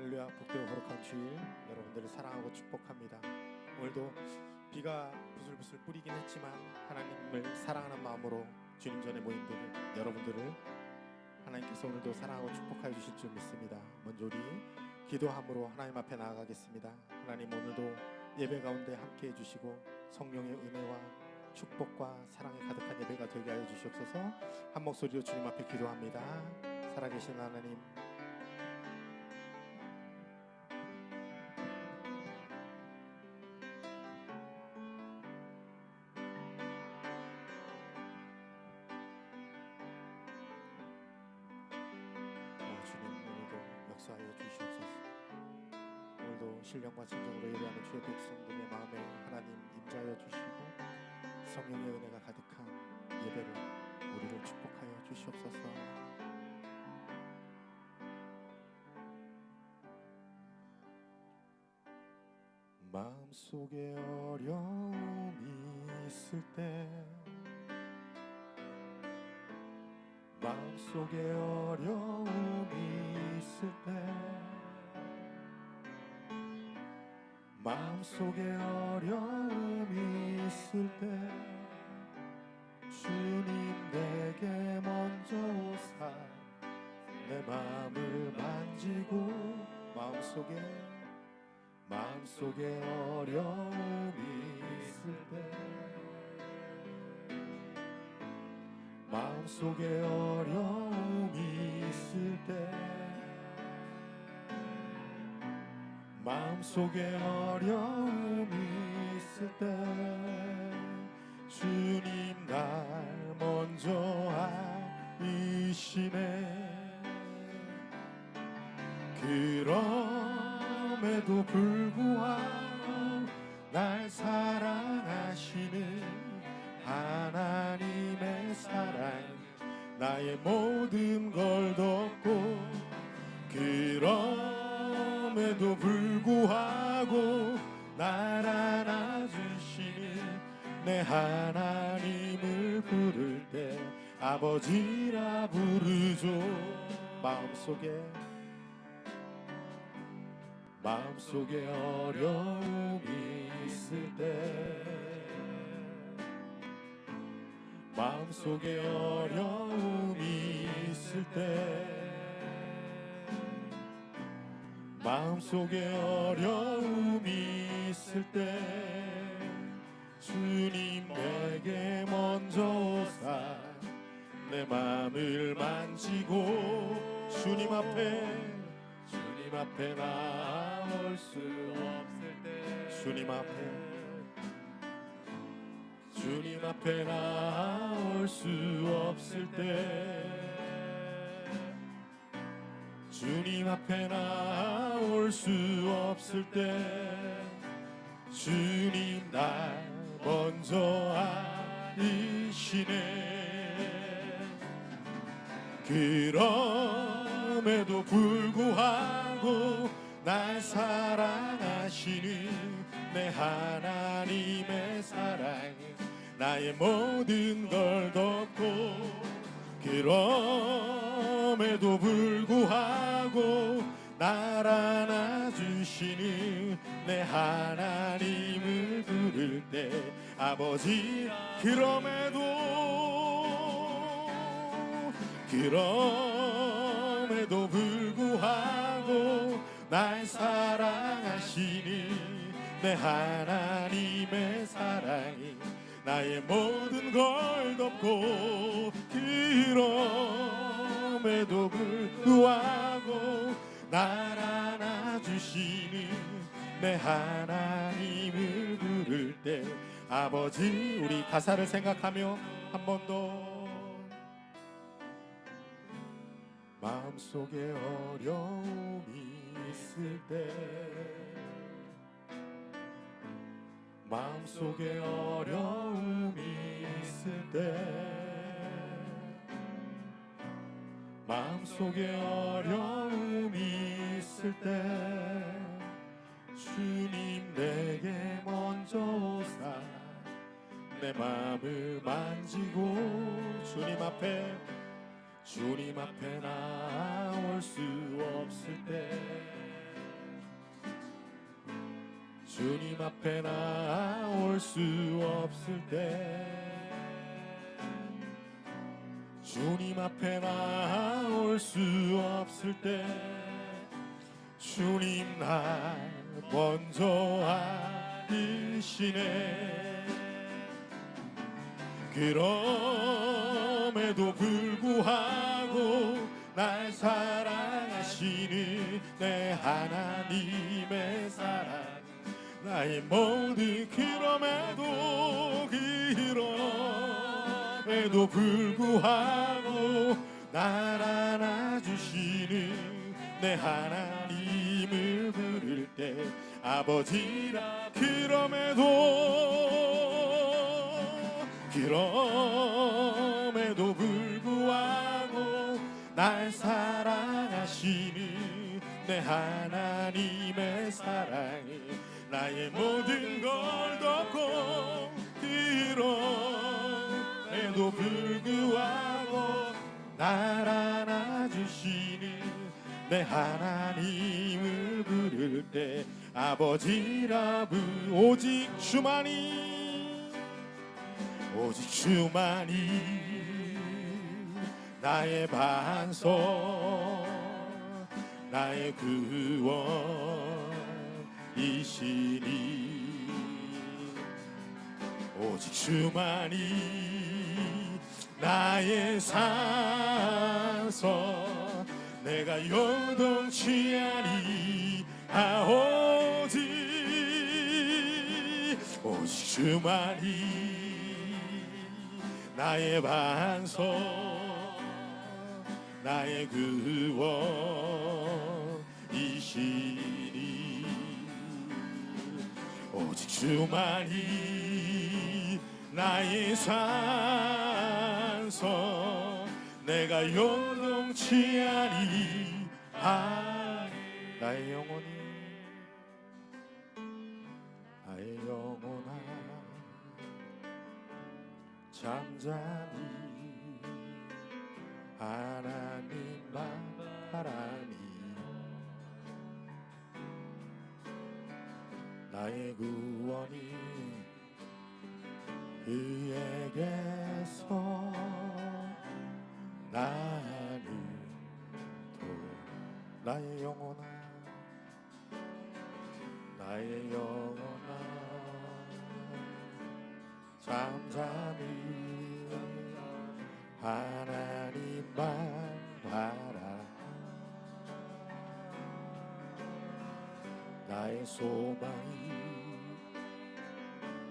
할렐루야. 복되고 거룩한 주일 여러분들을 사랑하고 축복합니다. 오늘도 비가 부슬부슬 뿌리긴 했지만 하나님을 사랑하는 마음으로 주님 전에 모인 여러분들을 하나님께서 오늘도 사랑하고 축복해 주실 줄 믿습니다. 먼저 우리 기도함으로 하나님 앞에 나아가겠습니다. 하나님, 오늘도 예배 가운데 함께해 주시고 성령의 은혜와 축복과 사랑이 가득한 예배가 되게 하여 주시옵소서. 한 목소리로 주님 앞에 기도합니다. 살아계신 하나님, 주님, 오늘도 역사하여 주시옵소서. 오늘도 신령과 진정으로 예배하는 주의 백성들의 마음에 하나님 임자하여 주시고 성령의 은혜가 가득한 예배로 우리를 축복하여 주시옵소서. 마음속에 어려움이 있을 때, 마음속에 어려움이 있을 때, 마음속에 어려움이 있을 때 주님 내게 먼저 오사 내 마음을 만지고, 마음속에 어려움이 있을 때, 마음속에 어려움이 있을 때, 마음속에 어려움이 있을 때 주님 날 먼저 아시네. 그럼에도 불구하고 날 사랑하시는 하나님의 사랑, 나의 모든 걸 덮고, 그럼에도 불구하고 날 안아주시는 내 하나님을 부를 때 아버지라 부르죠. 마음속에 어려움이 있을 때, 마음속에 어려움이 있을 때, 마음속에 어려움이 있을 때 주님 내게 먼저 오사 내 마음을 만지고, 주님 앞에 나올 수 없을 때, 주님 앞에 나올 수 없을 때, 주님 앞에 나올 수 없을 때 주님 날 먼저 아시네. 그럼에도 불구하고 날 사랑하시는 내 하나님의 사랑, 나의 모든 걸 덮고, 그럼에도 불구하고 날 안아주시는 내 하나님을 부를 때 아버지, 그럼에도 불구하고 날 사랑하시는 내 하나님의 사랑이 나의 모든 걸 덮고, 그럼에도 불구하고 날 안아주시는 내 하나님을 부를 때 아버지, 우리 가사를 생각하며 한 번 더. 마음속에 어려움이 있을 때, 마음속에 어려움이 있을 때, 마음속에 어려움이 있을 때 주님 내게 먼저 오사 내 마음을 만지고, 주님 앞에 나올 수 없을 때, 주님 앞에 나올 수 없을 때, 주님 앞에 나올 수 없을 때 주님 날 먼저 알으시네. 그럼에도 불구하고 날 사랑하시는 내 하나님의 사랑, 나의 모든 그럼에도 불구하고 날 안아주시는 내 하나님을 부를 때 아버지라. 그럼에도 불구하고 날 사랑하시는 내 하나님의 사랑이 나의 모든 걸 덮고, 그럼에도 불구하고 날 안아주시는 내 하나님을 부를 때 아버지라. 오직 주만이, 오직 주만이 나의 반석, 나의 구원이시니. 오직 주만이 나의 산소, 내가 요동치 아니하오지. 오직 주만이 나의 반석, 나의 구원이시니. 오직 주만이 나의 산소, 내가 요동치 아니하니. 나의 영혼이, 나의 영혼아 잠잠히 하나님만 바라니. 나의 구원이 그에게서 나를 도. 나의 영혼아, 나의 영혼아 잠잠히 하나님만 바라. 나의 소망이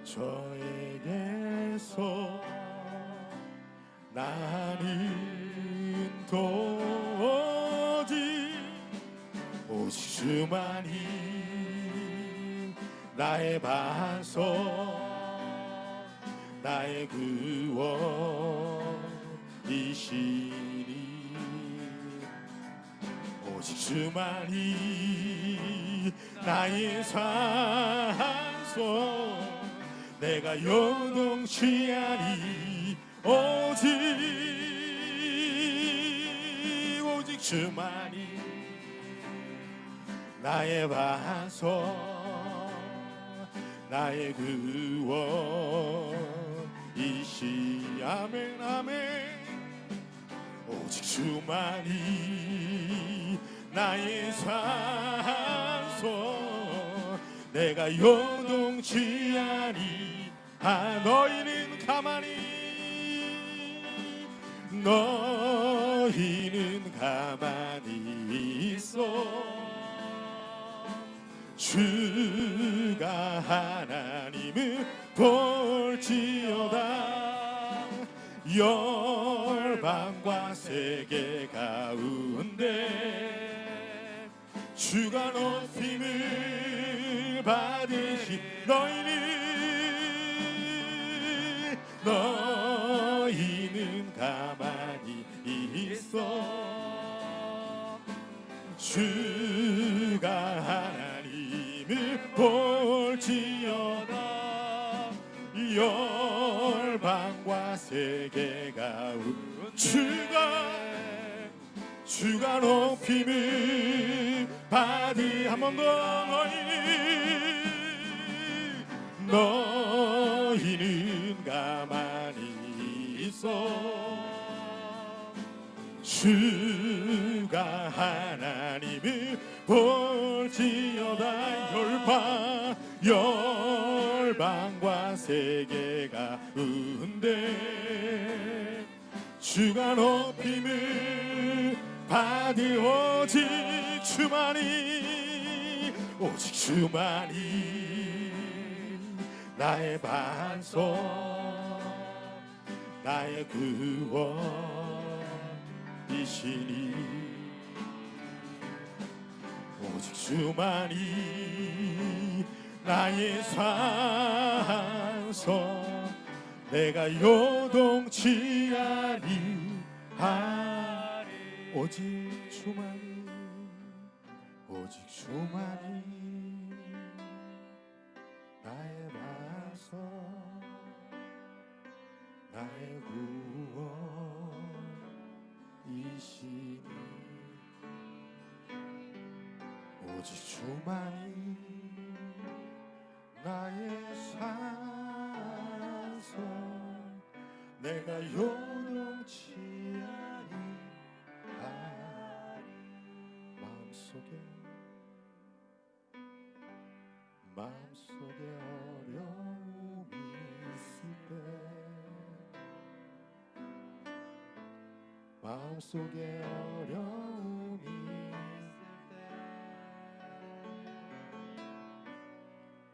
저에게서 나는 도저히 오직 주만이 나의 반석, 나의 구원이시니. 오직 주만이 나의 산소, 내가 요동치 아니. 오직 주만이 나의 반석, 나의 구원이시. 아멘 아멘. 오직 주만이 나의 산소, 내가 요동치 아니. 너희는 가만히 있어. 주가 하나님을 볼지어다. 열방과 세계 가운데 주가 높임을 받으시. 너희는 가만히 있어. 주가 하나님을 볼지어다. 열방과 세계 가운데 주가 높임을 받으. 한 번 더. 너희는 가만히 있어. 주가 하나님을 볼지어다. 열방과 세계가 은대 주가 높임을 받을 오직 주만이, 오직 주만이 나의 반석, 나의 구원이시니, 오직 주만이 나의 산소, 내가 요동치 아니하리. 오직 주만이, 오직 주만이 나의 반석, 나의 구원이시니, 오직 주만이 나의 산소, 내가 요동치 아니하리. 마음속에 어려움이 있을 때, 마음속에 어려움이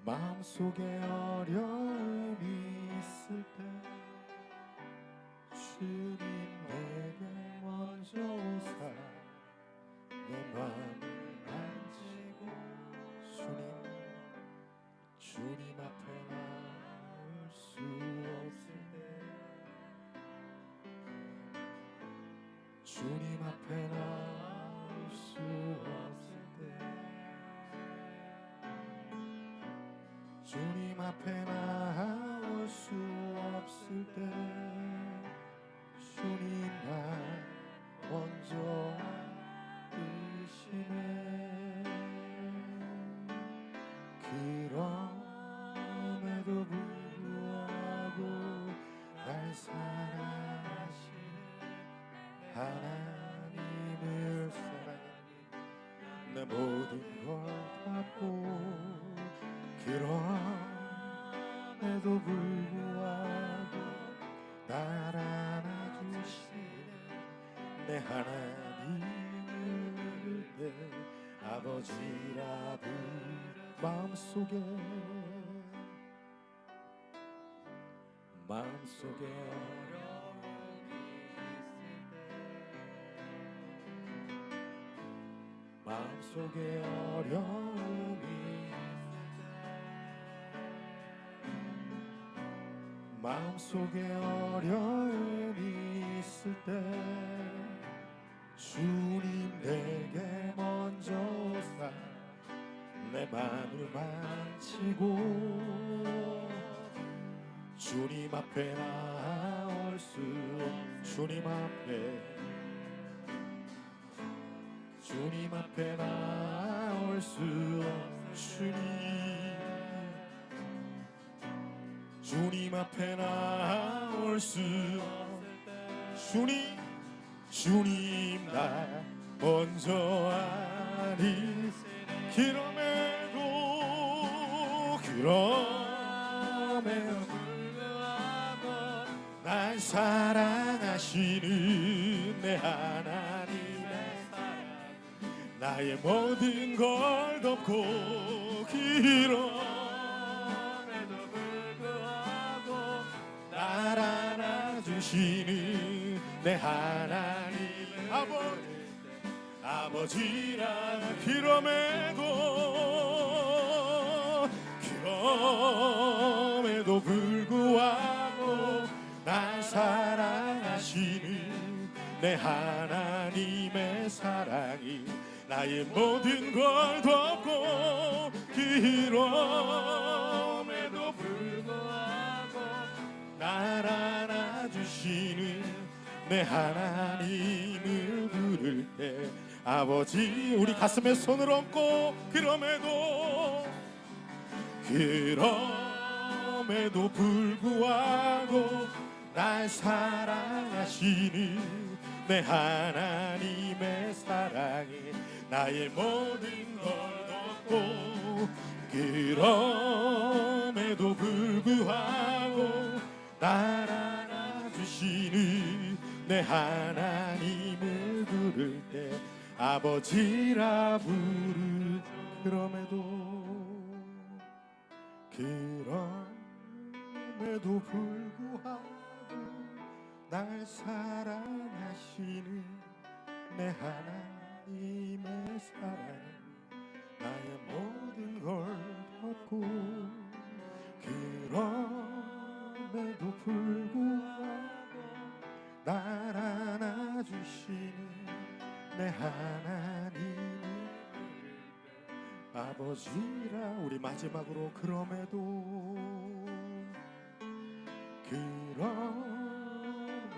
마음속에 어려움이 있을 때, 주님 내게 먼저 오사 내 맘을 만지고, 주님 앞에 나올 수 없을 때, 주님 앞에 나올 수 없을 때, 주님 앞에 나올 수 없을 때, 주님 날 먼저 아시네. 그럼에도 불구하고 날 사랑하시는 하나님을 사랑해 내 모든 걸 닫고, 그럼에도 불구하고 날 안아주시는 내 하나님을 부를 때 아버지라 부르. 마음속에 어려움이 있을 때, 마음속에 어려움이 마음속에 어려움이 있을 때, 주님 내게 먼저 오사 내 맘을 만지고, 주님 앞에 나올 수, 주님 앞에 나올 수, 주님 앞에 나올 수, 주님 날 먼저 아니. 그럼에도 불구하고 날 사랑하시는 내 하나님의 사랑, 나의 모든 걸 덮고, 그럼에도 불구하고 날 안아주시는 내 하나님의 아버지라. 그럼에도 불구하고 날 사랑하시는 내 하나님의 사랑이 나의 모든 걸 덮고, 그럼에도 불구하고 날 안아주시는 내 하나님을 부를 때, 아버지, 우리 가슴에 손을 얹고, 그럼에도 그럼에도 불구하고 날 사랑하시니 내 하나님의 사랑이 나의 모든 걸 덮고 그럼에도 불구하고 날 안아주시니 내 하나님을 부를 때 아버지라 부르죠. 그럼에도 불구하고 날 사랑하시는 내 하나님의 사랑 나의 모든 걸 덮고 그럼에도 불구하고 날 안아주시는 내 하나님의 아버지라. 우리 마지막으로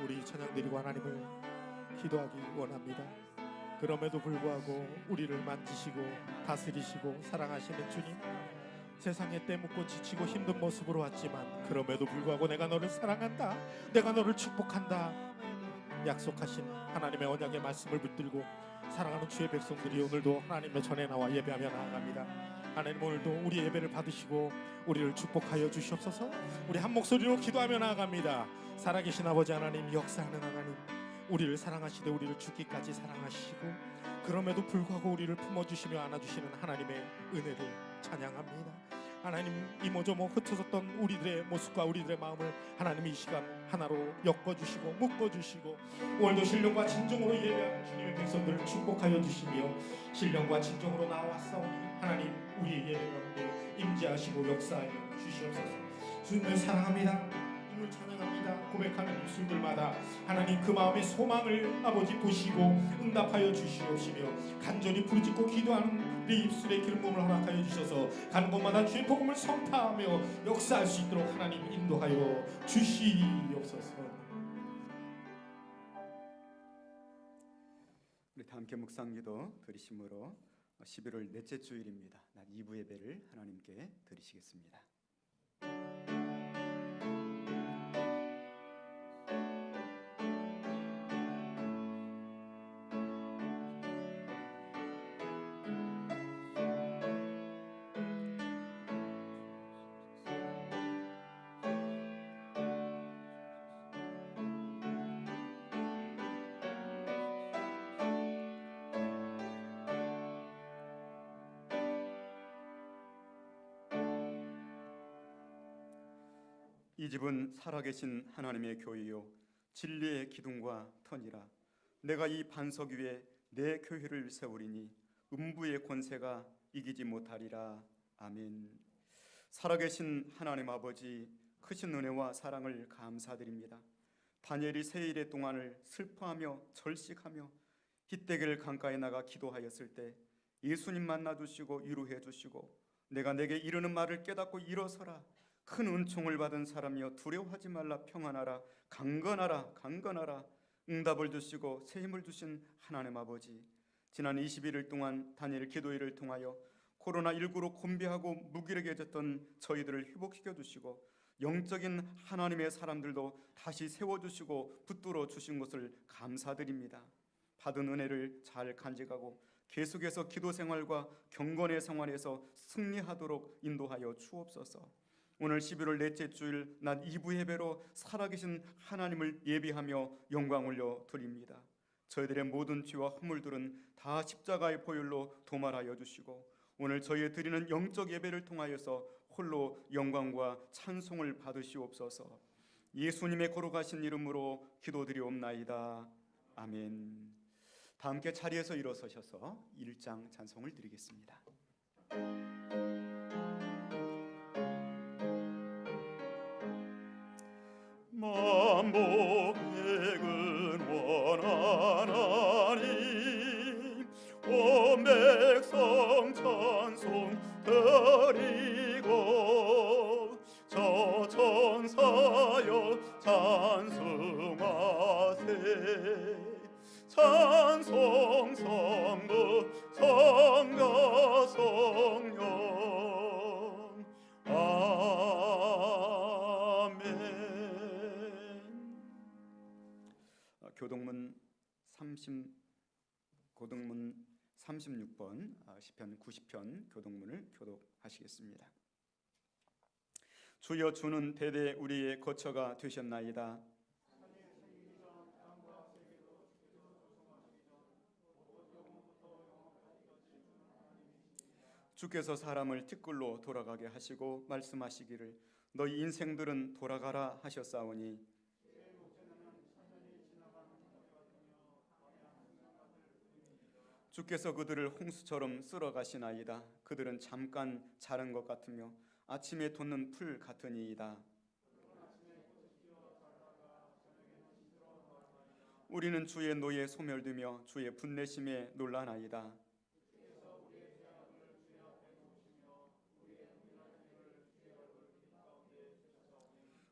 우리 찬양 드리고 하나님을 기도하기 원합니다. 그럼에도 불구하고 우리를 만지시고 다스리시고 사랑하시는 주님, 세상에 때묻고 지치고 힘든 모습으로 왔지만 그럼에도 불구하고 내가 너를 사랑한다, 내가 너를 축복한다 약속하신 하나님의 언약의 말씀을 붙들고 사랑하는 주의 백성들이 오늘도 하나님의 전에 나와 예배하며 나아갑니다. 하나님, 오늘도 우리 예배를 받으시고 우리를 축복하여 주시옵소서. 우리 한 목소리로 기도하며 나아갑니다. 살아계신 아버지 하나님, 역사하는 하나님, 우리를 사랑하시되 우리를 죽기까지 사랑하시고 그럼에도 불구하고 우리를 품어주시며 안아주시는 하나님의 은혜를 찬양합니다. 하나님, 이모저모 흩어졌던 우리들의 모습과 우리들의 마음을 하나님이 이 시간 하나로 엮어주시고 묶어주시고 오늘도 신령과 진정으로 예배하는 주님의 백성들을 축복하여 주시며 신령과 진정으로 나왔사오니 하나님, 우리의 예배 가운데 임재하시고 역사하여 주시옵소서. 주님을 사랑합니다, 주님을 찬양합니다. 고백하는 입술들마다 하나님 그 마음의 소망을 아버지 보시고 응답하여 주시옵시며 간절히 부르짖고 기도하는 우리 입술의 기름 부음을 허락하여 주셔서 가는 곳마다 주의 복음을 선포하며 역사할 수 있도록 하나님 인도하여 주시옵소서. 우리 다 함께 묵상기도 드리심으로 11월 넷째 주일입니다. 낮 2부 예배를 하나님께 드리시겠습니다. 이 집은 살아계신 하나님의 교회요 진리의 기둥과 터니라. 내가 이 반석 위에 내 교회를 세우리니 음부의 권세가 이기지 못하리라. 아멘. 살아계신 하나님 아버지, 크신 은혜와 사랑을 감사드립니다. 다니엘이 세일의 동안을 슬퍼하며 절식하며 히데겔 강가에 나가 기도하였을 때 예수님 만나주시고 위로해 주시고 내가 내게 이르는 말을 깨닫고 일어서라, 큰 은총을 받은 사람이여 두려워하지 말라, 평안하라, 강건하라, 강건하라 응답을 주시고 새 힘을 주신 하나님 아버지, 지난 21일 동안 다니엘 기도회를 통하여 코로나19로 곤비하고 무기력해졌던 저희들을 회복시켜 주시고 영적인 하나님의 사람들도 다시 세워주시고 붙들어 주신 것을 감사드립니다. 받은 은혜를 잘 간직하고 계속해서 기도 생활과 경건의 생활에서 승리하도록 인도하여 주옵소서. 오늘 11월 넷째 주일 낮 2부 예배로 살아계신 하나님을 예비하며 영광 올려 드립니다. 저희들의 모든 죄와 허물들은 다 십자가의 보혈로 도말하여 주시고 오늘 저희 드리는 영적 예배를 통하여서 홀로 영광과 찬송을 받으시옵소서. 예수님의 거룩하신 이름으로 기도드리옵나이다. 아멘. 다 함께 자리에서 일어서셔서 1장 찬송을 드리겠습니다. 만복백은 원하나님 온 백성 찬송 드리고 저 천사여 찬송하세 찬송 성부 성가서 36번 시편 90편 교독문을 교독하시겠습니다. 주여, 주는 대대 우리의 거처가 되셨나이다. 주께서 사람을 티끌로 돌아가게 하시고 말씀하시기를 너희 인생들은 돌아가라 하셨사오니 주께서 그들을 홍수처럼 쓸어 가시나이다. 그들은 잠깐 자른 것 같으며 아침에 돋는 풀 같으니이다. 우리는 주의 노에 소멸되며 주의 분내심에 놀라나이다.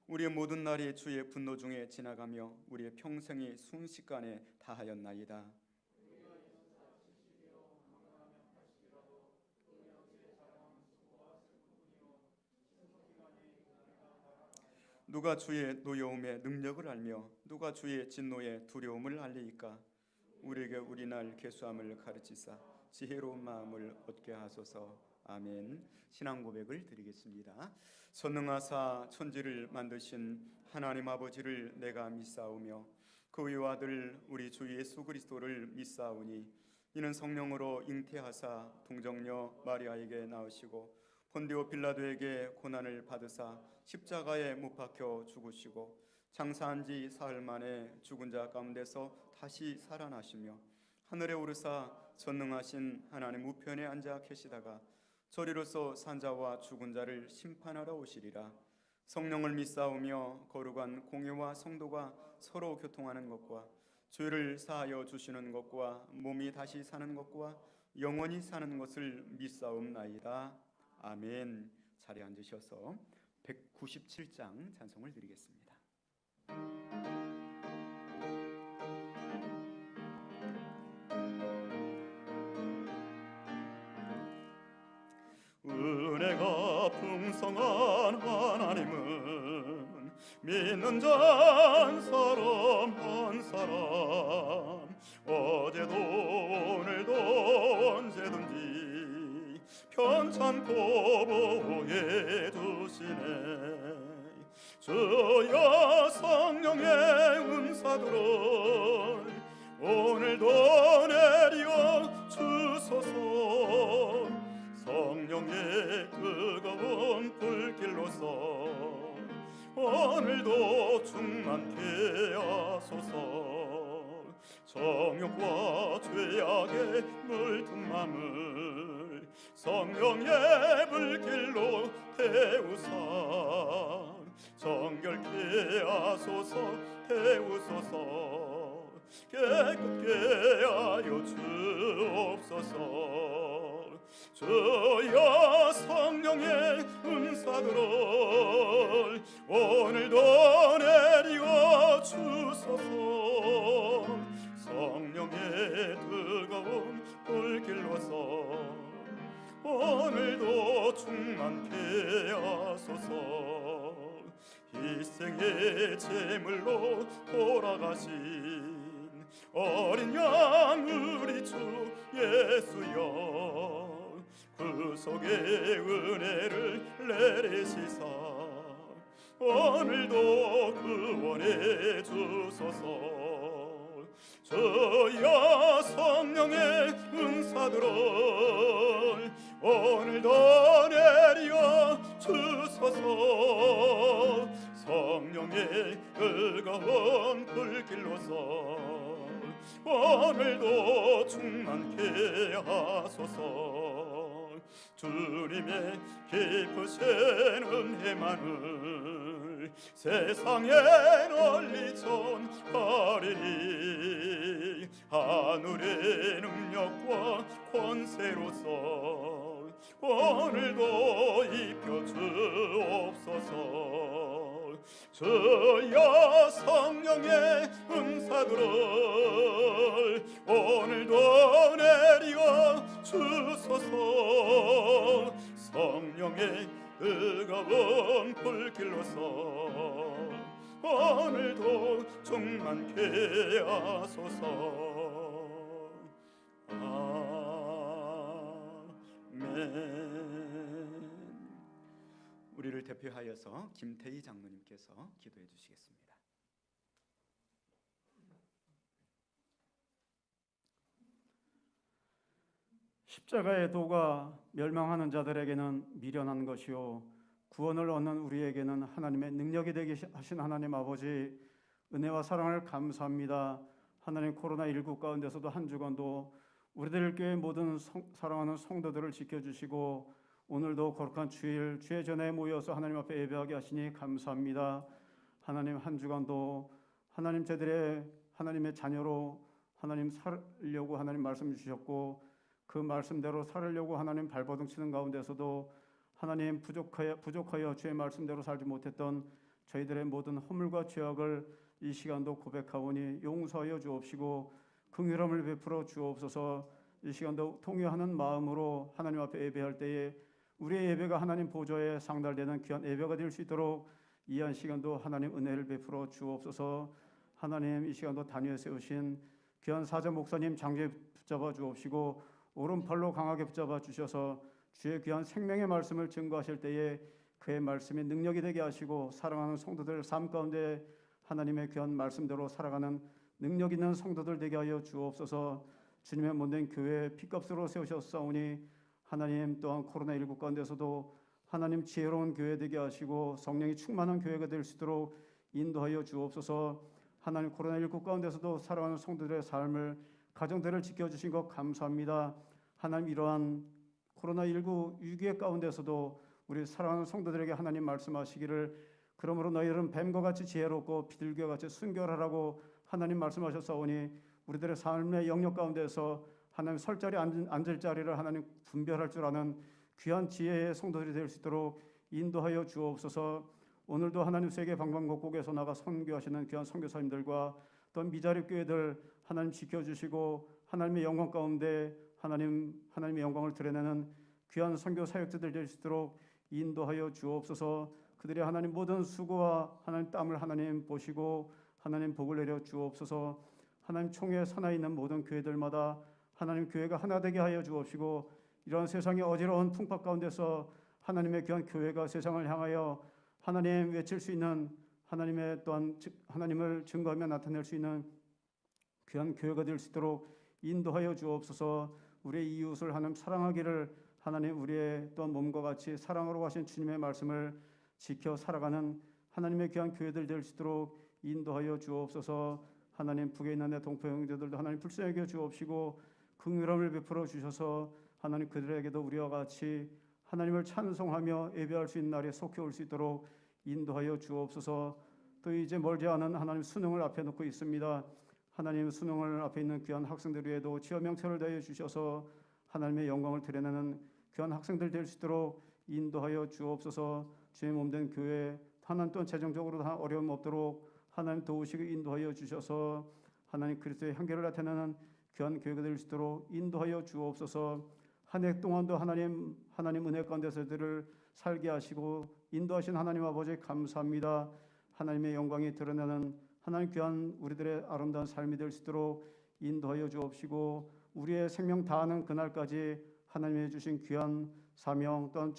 우리의 모든 날이 주의 분노 중에 지나가며 우리의 평생이 순식간에 다하였나이다. 누가 주의 노여움의 능력을 알며 누가 주의 진노의 두려움을 알리이까? 우리에게 우리 날 계수함을 가르치사 지혜로운 마음을 얻게 하소서. 아멘. 신앙 고백을 드리겠습니다. 전능하사 천지를 만드신 하나님 아버지를 내가 믿사오며 그의 아들 우리 주 예수 그리스도를 믿사오니 이는 성령으로 잉태하사 동정녀 마리아에게 나으시고 본디오 빌라도에게 고난을 받으사 십자가에 못 박혀 죽으시고 장사한 지 사흘 만에 죽은 자 가운데서 다시 살아나시며 하늘에 오르사 전능하신 하나님 우편에 앉아 계시다가 저리로서 산자와 죽은 자를 심판하러 오시리라. 성령을 믿사오며 거룩한 공회와 성도가 서로 교통하는 것과 죄를 사하여 주시는 것과 몸이 다시 사는 것과 영원히 사는 것을 믿사옵나이다. 아멘. 자리에 앉으셔서 197장 찬송을 드리겠습니다. 은혜가 풍성한 하나님은 믿는 자 한 사람 어제도 오늘도 언제든지 편찮고 보호해 주시네. 주여 성령의 은사들을 오늘도 내려 주소서. 성령의 뜨거운 불길로서 오늘도 충만케 하소서. 정욕과 죄악에 물든 맘을 성령의 불길로 태우사 정결케 하소서. 태우소서. 깨끗게 하여 주옵소서. 주여 성령의 은사들을 오늘도 내려 주소서. 성령의 뜨거운 불길로서 오늘도 충만케 하소서. 희생의 제물로 돌아가신 어린 양 우리 주 예수여 구속의 은혜를 내리시사 오늘도 구원해 주소서. 주여 성령의 은사들을 오늘도 내려 주소서. 성령의 뜨거운 불길로서 오늘도 충만케 하소서. 주님의 깊으신 은혜만을 세상에 널리 전하리니 하늘의 능력과 권세로서 오늘도 입혀 주옵소서. 주여 성령의 은사들을 오늘도 내려 주소서. 성령의 뜨거운 불길로서 오늘도 충만케 하소서. 아멘. 교회를 대표하여서 김태희 장로님께서 기도해 주시겠습니다. 십자가의 도가 멸망하는 자들에게는 미련한 것이요 구원을 얻는 우리에게는 하나님의 능력이 되게 하신 하나님 아버지, 은혜와 사랑을 감사합니다. 하나님, 코로나19 가운데서도 한 주간도 우리들 교회 모든 사랑하는 성도들을 지켜주시고 오늘도 거룩한 주일 주의 전에 모여서 하나님 앞에 예배하게 하시니 감사합니다. 하나님, 한 주간도 하나님, 저들의 하나님의 자녀로 하나님 살려고 하나님 말씀 주셨고 그 말씀대로 살으려고 하나님 발버둥 치는 가운데서도 하나님 부족하여 주의 말씀대로 살지 못했던 저희들의 모든 허물과 죄악을 이 시간도 고백하오니 용서하여 주옵시고 긍휼함을 베풀어 주옵소서. 이 시간도 통회하는 마음으로 하나님 앞에 예배할 때에 우리의 예배가 하나님 보좌에 상달되는 귀한 예배가 될 수 있도록 이 한 시간도 하나님 은혜를 베풀어 주옵소서. 하나님, 이 시간도 단위에 세우신 귀한 사자 목사님 장제 붙잡아 주옵시고 오른팔로 강하게 붙잡아 주셔서 주의 귀한 생명의 말씀을 증거하실 때에 그의 말씀이 능력이 되게 하시고 사랑하는 성도들 삶 가운데 하나님의 귀한 말씀대로 살아가는 능력 있는 성도들 되게 하여 주옵소서. 주님의 몸된 교회 피값으로 세우셨사오니 하나님, 또한 코로나19 가운데서도 하나님 지혜로운 교회 되게 하시고 성령이 충만한 교회가 될 수 있도록 인도하여 주옵소서. 하나님, 코로나19 가운데서도 사랑하는 성도들의 삶을, 가정들을 지켜주신 것 감사합니다. 하나님, 이러한 코로나19 위기의 가운데서도 우리 사랑하는 성도들에게 하나님 말씀하시기를 그러므로 너희들은 뱀과 같이 지혜롭고 비둘기와 같이 순결하라고 하나님 말씀하셨사오니 우리들의 삶의 영역 가운데서 하나님 설 자리 앉을 자리를 하나님 분별할 줄 아는 귀한 지혜의 성도들이 될 수 있도록 인도하여 주옵소서. 오늘도 하나님 세계 방방곡곡에서 나가 선교하시는 귀한 선교사님들과 또 미자립 교회들 하나님 지켜주시고 하나님의 영광 가운데 하나님의 영광을 드러내는 귀한 선교 사역자들 될 수 있도록 인도하여 주옵소서. 그들의 하나님 모든 수고와 하나님 땀을 하나님 보시고 하나님 복을 내려 주옵소서. 하나님 총회 산하에 있는 모든 교회들마다 하나님 교회가 하나 되게 하여 주옵시고 이러한 세상의 어지러운 풍파 가운데서 하나님의 귀한 교회가 세상을 향하여 하나님 외칠 수 있는 하나님의 또한 하나님을 증거하며 나타낼 수 있는 귀한 교회가 될 수 있도록 인도하여 주옵소서. 우리의 이웃을 하나님 사랑하기를 하나님 우리의 또한 몸과 같이 사랑으로 하신 주님의 말씀을 지켜 살아가는 하나님의 귀한 교회들 될 수 있도록 인도하여 주옵소서. 하나님, 북에 있는 내 동포 형제들도 하나님 불쌍히 여겨 주옵시고 긍휼함을 베풀어 주셔서 하나님 그들에게도 우리와 같이 하나님을 찬송하며 예배할 수 있는 날에 속해 올 수 있도록 인도하여 주옵소서. 또 이제 멀지 않은 하나님 수능을 앞에 놓고 있습니다. 하나님, 수능을 앞에 있는 귀한 학생들 위에도 지어 명철을 다해 주셔서 하나님의 영광을 드러내는 귀한 학생들 될 수 있도록 인도하여 주옵소서. 주의 몸된 교회 하나님 또한 재정적으로 다 어려움 없도록 하나님 도우시고 인도하여 주셔서 하나님 그리스도의 향기를 나타내는 귀한 교회가 될 수 있도록 인도하여 주옵소서. 한 해 동안도 하나님 은혜 가운데서 들을 살게 하시고 인도하신 하나님 아버지 감사합니다. 하나님의 영광이 드러나는 하나님 귀한 우리들의 아름다운 삶이 될 수 있도록 인도하여 주옵시고 우리의 생명 다하는 그날까지 하나님이 주신 귀한 사명 또한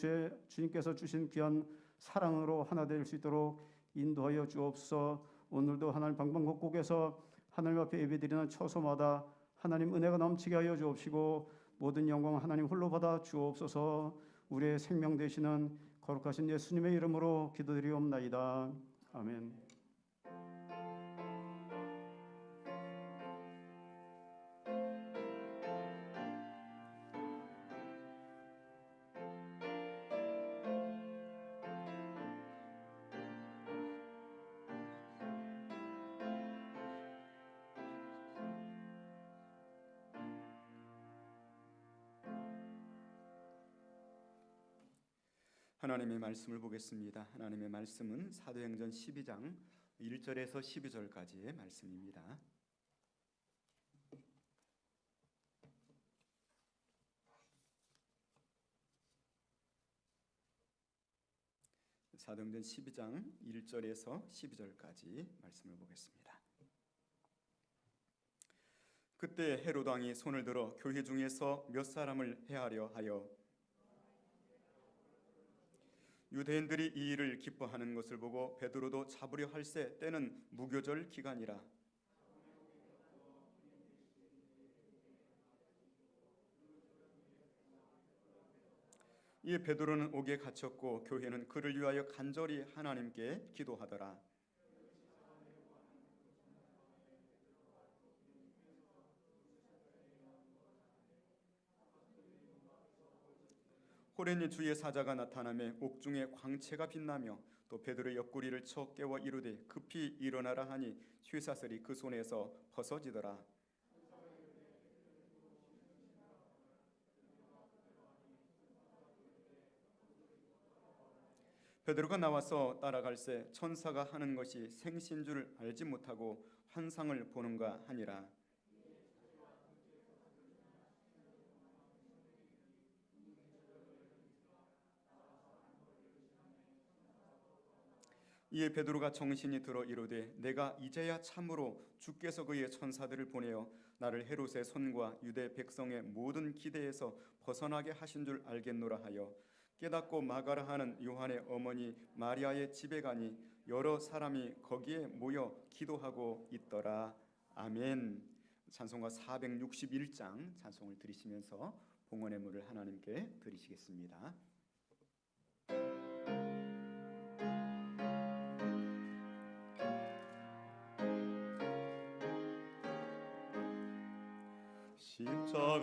주님께서 주신 귀한 사랑으로 하나 될 수 있도록 인도하여 주옵소서. 오늘도 하나님 방방곡곡에서 하나님 앞에 예배드리는 처소마다 하나님 은혜가 넘치게 하여 주옵시고 모든 영광 하나님 홀로 받아 주옵소서. 우리의 생명 되시는 거룩하신 예수님의 이름으로 기도드리옵나이다. 아멘. 하나님의 말씀을 보겠습니다. 하나님의 말씀은 사도행전 12장 1절에서 12절까지의 말씀입니다. 사도행전 12장 1절에서 12절까지 말씀을 보겠습니다. 그때 헤롯 왕이 손을 들어 교회 중에서 몇 사람을 해하려 하여 유대인들이 이 일을 기뻐하는 것을 보고 베드로도 잡으려 할새 때는 무교절 기간이라. 이에 베드로는 옥에 갇혔고 교회는 그를 위하여 간절히 하나님께 기도하더라. 호련히 주의 사자가 나타나며 옥중에 광채가 빛나며 또 베드로의 옆구리를 쳐 깨워 이르되 급히 일어나라 하니 쇠사슬이 그 손에서 벗어지더라. 베드로가 나와서 따라갈새 천사가 하는 것이 생신 줄 알지 못하고 환상을 보는가 하니라. 이에 베드로가 정신이 들어 이르되 내가 이제야 참으로 주께서 그의 천사들을 보내어 나를 헤롯의 손과 유대 백성의 모든 기대에서 벗어나게 하신 줄 알겠노라 하여 깨닫고 마가라 하는 요한의 어머니 마리아의 집에 가니 여러 사람이 거기에 모여 기도하고 있더라. 아멘. 찬송가 461장 찬송을 드리시면서 봉헌의 물을 하나님께 드리시겠습니다.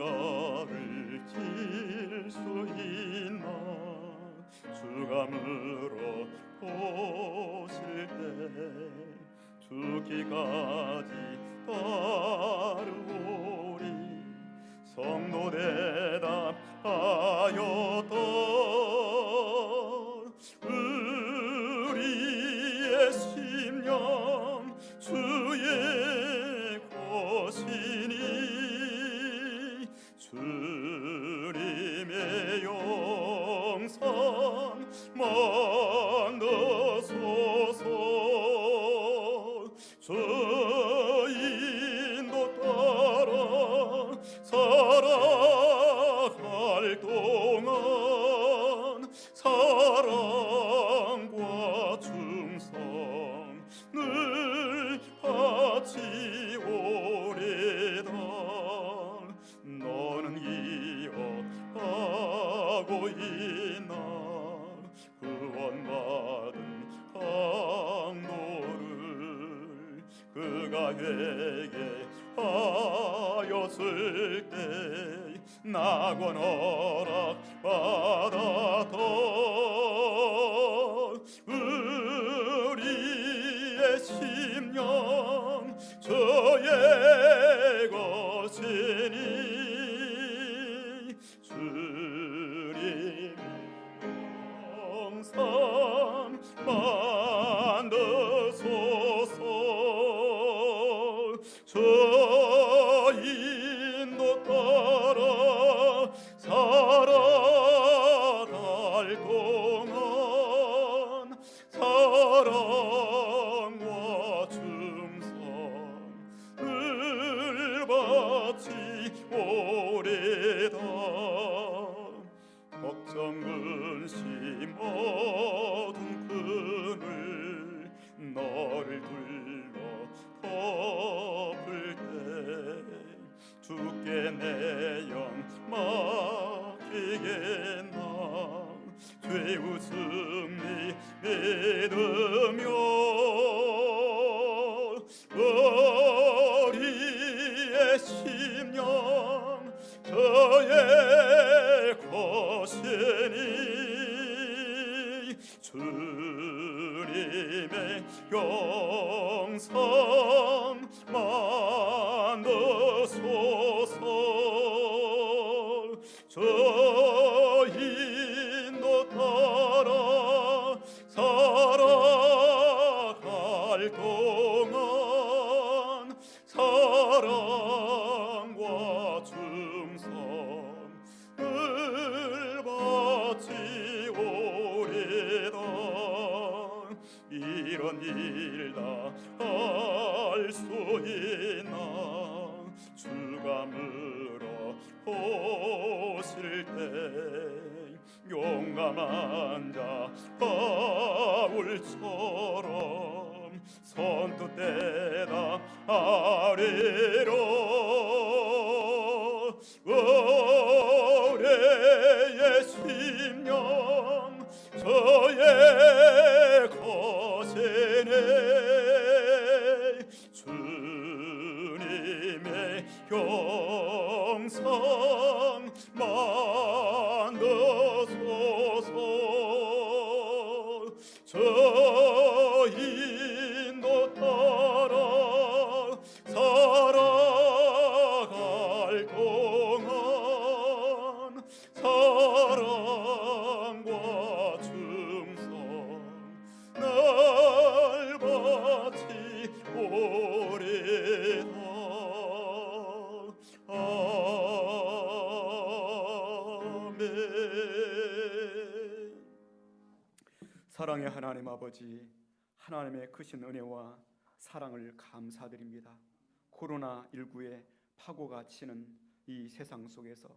십자가를 질 수 있나 주가 물어보실 때 죽기까지 따르오리 성도 대답하였던 우리의 심령 주의 것이니 주님의 영상 만나소서 저 인도 따라 살아갈 동안 사랑과 충성 늘 바치오리다. 너는 기억하고 있나 구원받은 강도를 그가 회개하였을 때 낙원 허락 받았던 우리의 심령 저의 것이니 주님의 영상 만드소서 저 인도 따라 살아갈 동안 사랑과 충성 늘 바치오리다. 걱정 근심 어둠 그늘 너를 둘러 덮을 때 주께 내 영 맡기겠나 죄우 승리 믿으며 우리의 심령 저의 것이니 주님의 영상 만드소서 저 인도 따라 살아갈 동안 사랑과 충성 을 바치오리다. 이런 일 다 할 수 있나 주가 물어보실 때 용감한 자 물처럼 선뜻 대답하리로 올해의 심령 저의 것이네 주님의 형상 만드소서 저 인도 따라 살아갈 동안 사랑과 충성 날 바치 오리다 아멘. 사랑의 하나님 아버지, 하나님의 크신 은혜와 사랑을 감사드립니다. 코로나19의 파고가 치는 이 세상 속에서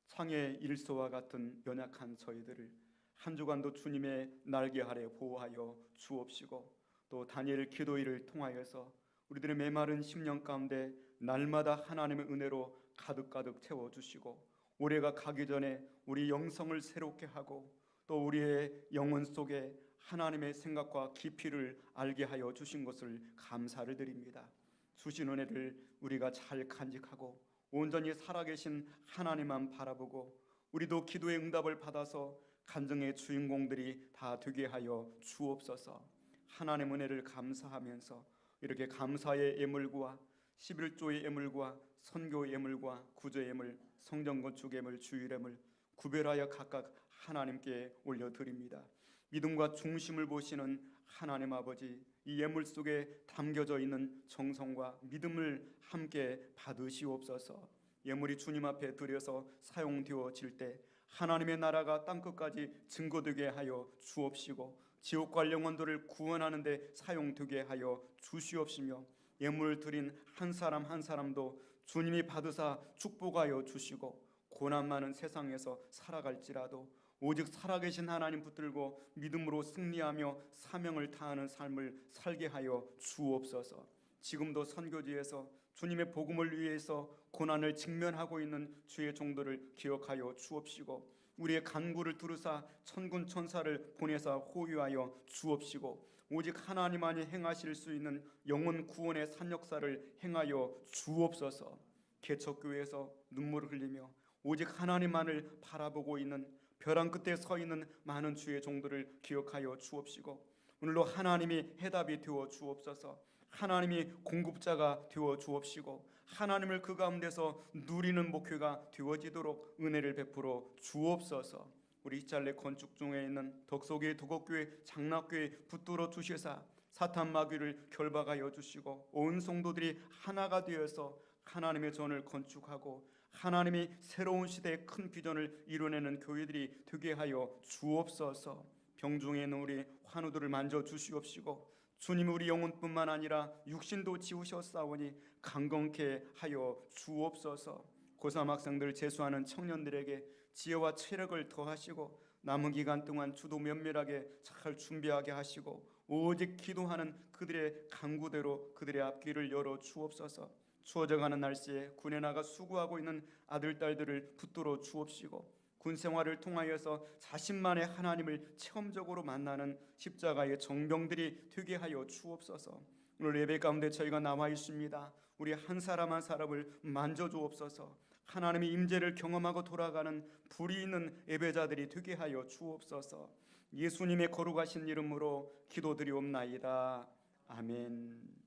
창의 일소와 같은 연약한 저희들을 한 주간도 주님의 날개 아래 보호하여 주옵시고, 또 다니엘 기도일을 통하여서 우리들의 메마른 심령 가운데 날마다 하나님의 은혜로 가득가득 채워주시고, 올해가 가기 전에 우리 영성을 새롭게 하고 또 우리의 영혼 속에 하나님의 생각과 깊이를 알게 하여 주신 것을 감사를 드립니다. 주신 은혜를 우리가 잘 간직하고 온전히 살아계신 하나님만 바라보고 우리도 기도의 응답을 받아서 간증의 주인공들이 다 되게 하여 주옵소서. 하나님의 은혜를 감사하면서 이렇게 감사의 예물과 11조의 예물과 선교의 예물과 구조의 예물, 성전 건축 예물, 주일 예물 구별하여 각각 하나님께 올려드립니다. 믿음과 중심을 보시는 하나님 아버지, 이 예물 속에 담겨져 있는 정성과 믿음을 함께 받으시옵소서. 예물이 주님 앞에 드려서 사용되어질 때 하나님의 나라가 땅끝까지 증거되게 하여 주옵시고, 지옥과 영혼들을 구원하는 데 사용되게 하여 주시옵시며, 예물을 드린 한 사람 한 사람도 주님이 받으사 축복하여 주시고, 고난 많은 세상에서 살아갈지라도 오직 살아계신 하나님 붙들고 믿음으로 승리하며 사명을 다하는 삶을 살게 하여 주옵소서. 지금도 선교지에서 주님의 복음을 위해서 고난을 직면하고 있는 주의 종들을 기억하여 주옵시고, 우리의 간구를 두루사 천군 천사를 보내사 호위하여 주옵시고, 오직 하나님만이 행하실 수 있는 영혼 구원의 산역사를 행하여 주옵소서. 개척교회에서 눈물을 흘리며 오직 하나님만을 바라보고 있는 벼랑 끝에 서 있는 많은 주의 종들을 기억하여 주옵시고, 오늘로 하나님이 해답이 되어 주옵소서. 하나님이 공급자가 되어 주옵시고, 하나님을 그 가운데서 누리는 목회가 되어지도록 은혜를 베풀어 주옵소서. 우리 이찰레 건축 중에 있는 덕소교회, 도곡교회, 장락교회 붙들어 주시사 사탄 마귀를 결박하여 주시고, 온 성도들이 하나가 되어서 하나님의 전을 건축하고 하나님이 새로운 시대의 큰 비전을 이뤄내는 교회들이 되게 하여 주옵소서. 병중에 있는 우리 환우들을 만져 주시옵시고, 주님 우리 영혼뿐만 아니라 육신도 지우셨사오니 강건케 하여 주옵소서. 고3 학생들 재수하는 청년들에게 지혜와 체력을 더하시고 남은 기간 동안 주도 면밀하게 잘 준비하게 하시고, 오직 기도하는 그들의 간구대로 그들의 앞길을 열어 주옵소서. 추워져가는 날씨에 군에 나가 수고하고 있는 아들 딸들을 붙들어 주옵시고, 군 생활을 통하여서 자신만의 하나님을 체험적으로 만나는 십자가의 정병들이 되게 하여 주옵소서. 오늘 예배 가운데 저희가 나와 있습니다. 우리 한 사람 한 사람을 만져 주옵소서. 하나님의 임재를 경험하고 돌아가는 불이 있는 예배자들이 되게 하여 주옵소서. 예수님의 거룩하신 이름으로 기도드리옵나이다. 아멘.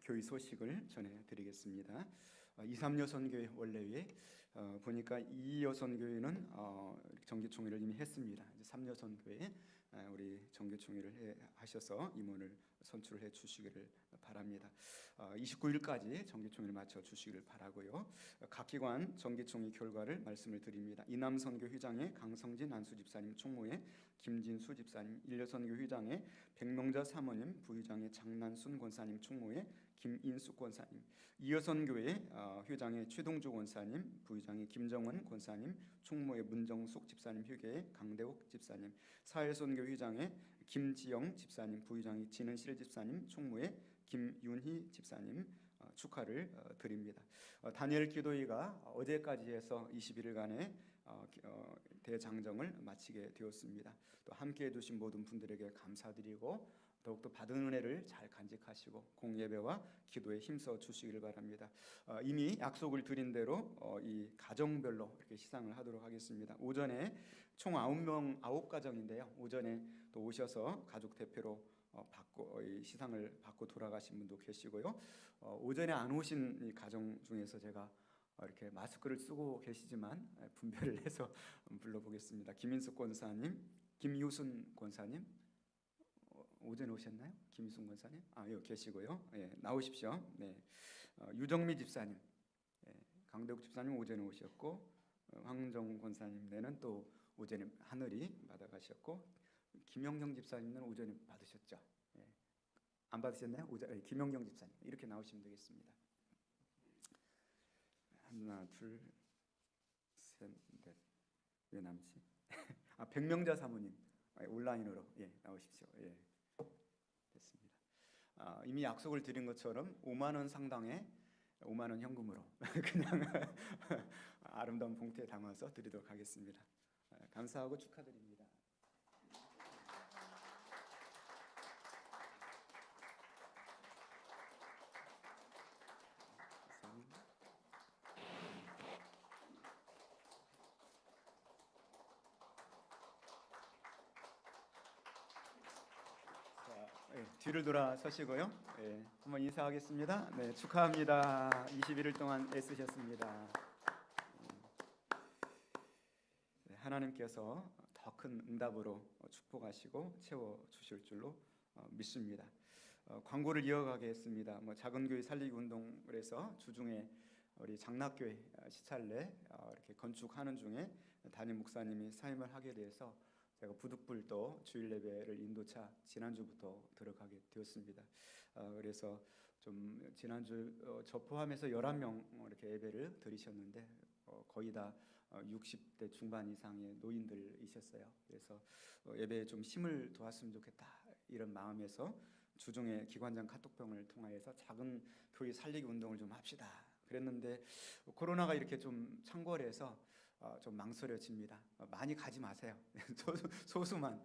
교회 소식을 전해드리겠습니다. 이삼여선교회 원래에 보니까 이여선교회는 정기총회를 이미 했습니다. 이제 삼여선교회 우리 정기총회를 하셔서 임원을 선출해 주시기를 바랍니다. 29일까지 정기총회를 마쳐 주시기를 바라고요. 각 기관 정기총회 결과를 말씀을 드립니다. 이남선교 회장의 강성진 안수집사님 총무회 김진수 집사님, 일여선교 회장의 백명자 사모님, 부회장의 장난순 권사님 총무회 김인숙 권사님, 이여선교회 회장의 최동주 권사님, 부회장의 김정원 권사님, 총무의 문정숙 집사님, 회계의 강대옥 집사님, 사회선교 회장의 김지영 집사님, 부회장의 진은실 집사님, 총무의 김윤희 집사님 축하를 드립니다. 다니엘 기도회가 어제까지 해서 21일간의 대장정을 마치게 되었습니다. 또 함께해 주신 모든 분들에게 감사드리고 더욱더 받은 은혜를 잘 간직하시고 공예배와 기도에 힘써 주시기를 바랍니다. 이미 약속을 드린 대로 이 가정별로 이렇게 시상을 하도록 하겠습니다. 오전에 총 9가정인데요. 오전에 또 오셔서 가족 대표로 이 시상을 받고 돌아가신 분도 계시고요. 오전에 안 오신 이 가정 중에서 제가 이렇게 마스크를 쓰고 계시지만 분별을 해서 불러보겠습니다. 김인숙 권사님, 김유순 권사님, 오전에 오셨나요? 김유순 권사님, 여기 계시고요. 예, 나오십시오. 네, 유정미 집사님, 강대욱 집사님 오전에 오셨고, 황정 권사님네는 또 오전에 하늘이 받아가셨고, 김영경 집사님은 오전에 받으셨죠? 예. 안 받으셨나요? 김영경 집사님 이렇게 나오시면 되겠습니다. 하나, 둘, 셋, 넷. 왜 남지? 백명자 사모님 온라인으로 나오십시오. 예, 됐습니다. 이미 약속을 드린 것처럼 5만 원 상당의 5만 원 현금으로 그냥 아름다운 봉투에 담아서 드리도록 하겠습니다. 감사하고 축하드립니다. 뒤를 돌아서시고요. 한번 인사하겠습니다. 네, 축하합니다. 21일 동안 애쓰셨습니다. 하나님께서 더 큰 응답으로 축복하시고 채워 주실 줄로 믿습니다. 광고를 이어가겠습니다. 작은 교회 살리기 운동을 해서 주중에 우리 장락교회 시찰내 이렇게 건축하는 중에 담임 목사님이 사임을 하게 돼서 제가 부득불도 주일 예배를 인도차 지난주부터 들어가게 되었습니다. 그래서 좀 지난주 저 포함해서 11명 이렇게 예배를 드리셨는데 거의 다 60대 중반 이상의 노인들이셨어요. 그래서 예배에 좀 힘을 도왔으면 좋겠다 이런 마음에서 주중에 기관장 카톡방을 통하여서 작은 교회 살리기 운동을 좀 합시다 그랬는데 코로나가 이렇게 좀 창궐해서 좀 망설여집니다. 많이 가지 마세요. 소수만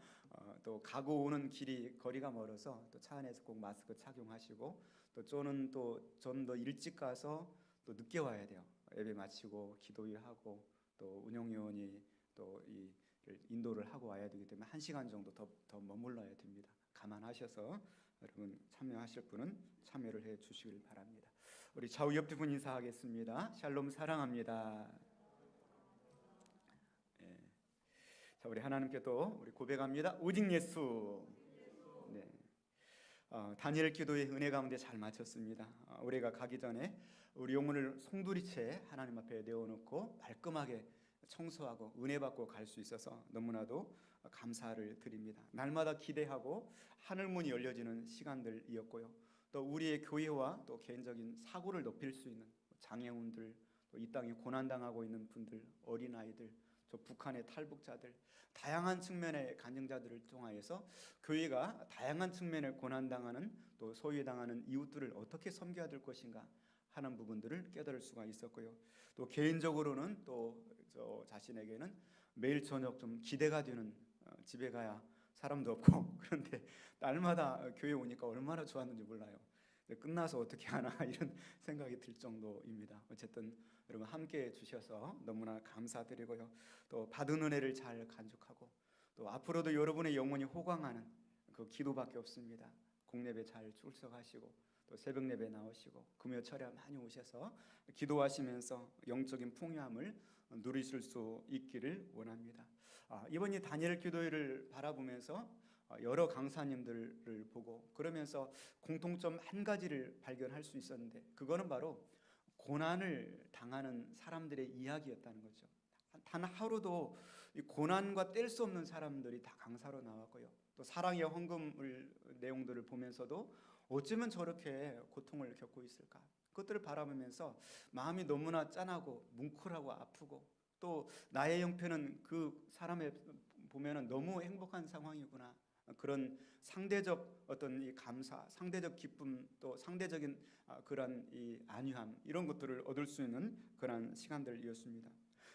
또 가고 오는 길이 거리가 멀어서 또 차 안에서 꼭 마스크 착용하시고 또 저는 또 좀 더 일찍 가서 또 늦게 와야 돼요. 예배 마치고 기도일 하고 또 운영위원이 또 이 인도를 하고 와야 되기 때문에 1시간 정도 더 머물러야 됩니다. 감안하셔서 여러분 참여하실 분은 참여를 해 주시길 바랍니다. 우리 좌우 옆 두 분 인사하겠습니다. 샬롬 사랑합니다. 자, 우리 하나님께 또 우리 고백합니다. 오직 예수. 네. 다니엘 기도의 은혜 가운데 잘 마쳤습니다. 올해가 가기 전에 우리 영혼을 송두리째 하나님 앞에 내어놓고 말끔하게 청소하고 은혜 받고 갈 수 있어서 너무나도 감사를 드립니다. 날마다 기대하고 하늘문이 열려지는 시간들이었고요. 또 우리의 교회와 또 개인적인 사고를 높일 수 있는 장애운들, 또 이 땅에 고난당하고 있는 분들, 어린아이들, 저 북한의 탈북자들, 다양한 측면의 간증자들을 통하여서 교회가 다양한 측면의 고난당하는 또 소외당하는 이웃들을 어떻게 섬겨야 될 것인가 하는 부분들을 깨달을 수가 있었고요. 또 개인적으로는 또 저 자신에게는 매일 저녁 좀 기대가 되는 집에 가야 사람도 없고 그런데 날마다 교회 오니까 얼마나 좋았는지 몰라요. 끝나서 어떻게 하나 이런 생각이 들 정도입니다. 어쨌든 여러분 함께해 주셔서 너무나 감사드리고요. 또 받은 은혜를 잘 간직하고 또 앞으로도 여러분의 영혼이 호강하는 그 기도밖에 없습니다. 공예배 잘 출석하시고 또 새벽 예배 나오시고 금요철에 많이 오셔서 기도하시면서 영적인 풍요함을 누리실 수 있기를 원합니다. 이번 이 다니엘 기도회를 바라보면서 여러 강사님들을 보고 그러면서 공통점 한 가지를 발견할 수 있었는데 그거는 바로 고난을 당하는 사람들의 이야기였다는 거죠. 단 하루도 이 고난과 뗄 수 없는 사람들이 다 강사로 나왔고요. 또 사랑의 헌금을 내용들을 보면서도 어쩌면 저렇게 고통을 겪고 있을까? 그것들을 바라보면서 마음이 너무나 짠하고 뭉클하고 아프고, 또 나의 형편은 그 사람의 보면은 너무 행복한 상황이구나, 그런 상대적 어떤 이 감사, 상대적 기쁨, 또 상대적인 그런 이 안위함, 이런 것들을 얻을 수 있는 그런 시간들이었습니다.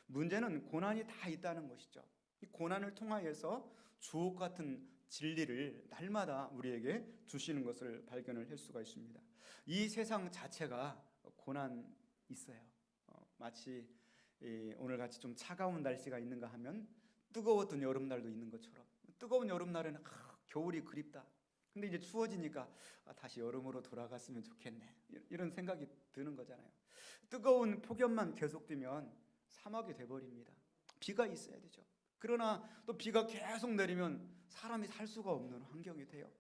문제는 고난이 다 있다는 것이죠. 이 고난을 통하여서 주옥 같은 진리를 날마다 우리에게 주시는 것을 발견을 할 수가 있습니다. 이 세상 자체가 고난 있어요. 마치 오늘같이 좀 차가운 날씨가 있는가 하면 뜨거웠던 여름날도 있는 것처럼, 뜨거운 여름날에는 겨울이 그립다. 근데 이제 추워지니까 다시 여름으로 돌아갔으면 좋겠네, 이런 생각이 드는 거잖아요. 뜨거운 폭염만 계속되면 사막이 돼버립니다. 비가 있어야 되죠. 그러나 또 비가 계속 내리면 사람이 살 수가 없는 환경이 돼요.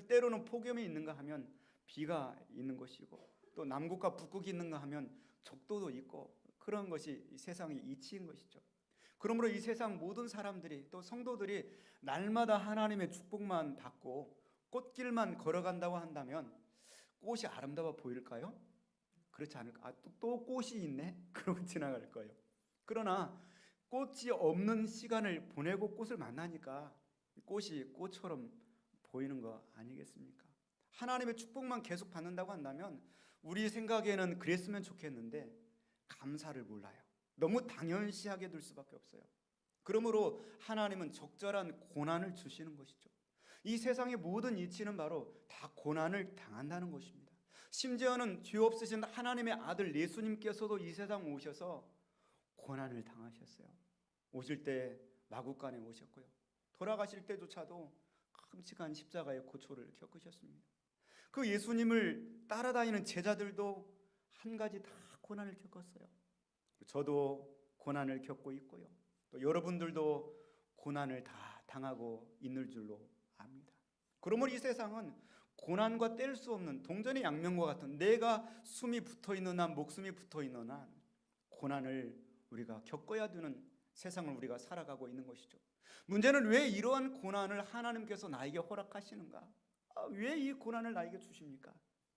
때로는 폭염이 있는가 하면 비가 있는 것이고, 또 남극과 북극이 있는가 하면 적도도 있고, 그런 것이 이 세상의 이치인 것이죠. 그러므로 이 세상 모든 사람들이, 또 성도들이 날마다 하나님의 축복만 받고 꽃길만 걸어간다고 한다면 꽃이 아름다워 보일까요? 그렇지 않을까? 또 꽃이 있네? 그러고 지나갈 거예요. 그러나 꽃이 없는 시간을 보내고 꽃을 만나니까 꽃이 꽃처럼 보이는 거 아니겠습니까? 하나님의 축복만 계속 받는다고 한다면 우리 생각에는 그랬으면 좋겠는데 감사를 몰라요. 너무 당연시하게 될 수밖에 없어요. 그러므로 하나님은 적절한 고난을 주시는 것이죠. 이 세상의 모든 이치는 바로 다 고난을 당한다는 것입니다. 심지어는 죄 없으신 하나님의 아들 예수님께서도 이 세상 오셔서 고난을 당하셨어요. 오실 때 마구간에 오셨고요, 돌아가실 때조차도 끔찍한 십자가의 고초를 겪으셨습니다. 그 예수님을 따라다니는 제자들도 한 가지 다 고난을 겪었어요. 저도 고난을 겪고 있고요, 또 여러분들도 고난을 다 당하고 있는 줄로 압니다. 그러므로 이 세상은 고난과 뗄 수 없는 동전의 양면과 같은, 내가 숨이 붙어있는 한, 목숨이 붙어있는 한 고난을 우리가 겪어야 되는 세상을 우리가 살아가고 있는 것이죠. 문제는 왜 이러한 고난을 하나님께서 나에게 허락하시는가? 왜 이 고난을 나에게 주십니까?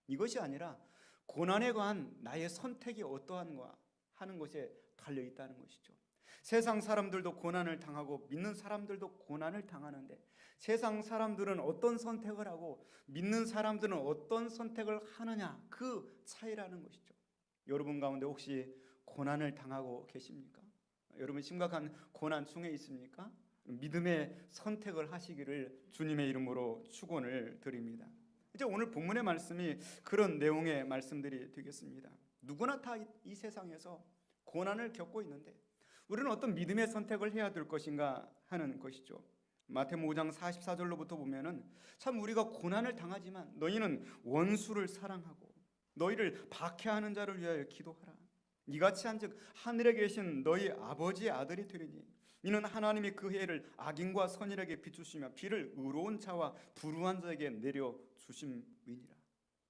이것이 아니라 고난에 관한 나의 선택이 어떠한가 하는 것에 달려 있다는 것이죠. 세상 사람들도 고난을 당하고 믿는 사람들도 고난을 당하는데, 세상 사람들은 어떤 선택을 하고 믿는 사람들은 어떤 선택을 하느냐, 그 차이라는 것이죠. 여러분 가운데 혹시 고난을 당하고 계십니까? 여러분 심각한 고난 중에 있습니까? 믿음의 선택을 하시기를 주님의 이름으로 축원을 드립니다. 이제 오늘 본문의 말씀이 그런 내용의 말씀들이 되겠습니다. 누구나 다 이 세상에서 고난을 겪고 있는데 우리는 어떤 믿음의 선택을 해야 될 것인가 하는 것이죠. 마태복음 5장 44절로부터 보면은 참 우리가 고난을 당하지만 너희는 원수를 사랑하고 너희를 박해하는 자를 위하여 기도하라. 이같이 한즉 하늘에 계신 너희 아버지의 아들이 되리니 이는 하나님이 그 해를 악인과 선인에게 비추시며 비를 의로운 자와 불의한 자에게 내려 주심이니라.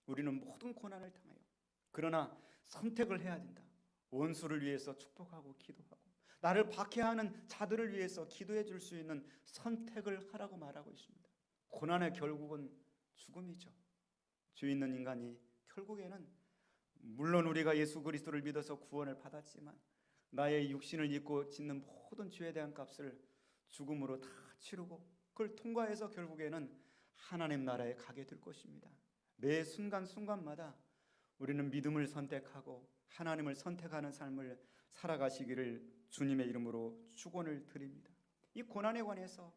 우리는 모든 고난을 당해요. 그러나 선택을 해야 된다. 원수를 위해서 축복하고 기도하고 나를 박해하는 자들을 위해서 기도해 줄 수 있는 선택을 하라고 말하고 있습니다. 고난의 결국은 죽음이죠. 죄 있는 인간이 결국에는 물론 우리가 예수 그리스도를 믿어서 구원을 받았지만 나의 육신을 입고 짓는 모든 죄에 대한 값을 죽음으로 다 치르고 그걸 통과해서 결국에는 하나님 나라에 가게 될 것입니다. 매 순간순간마다 우리는 믿음을 선택하고 하나님을 선택하는 삶을 살아가시기를 주님의 이름으로 축원을 드립니다. 이 고난에 관해서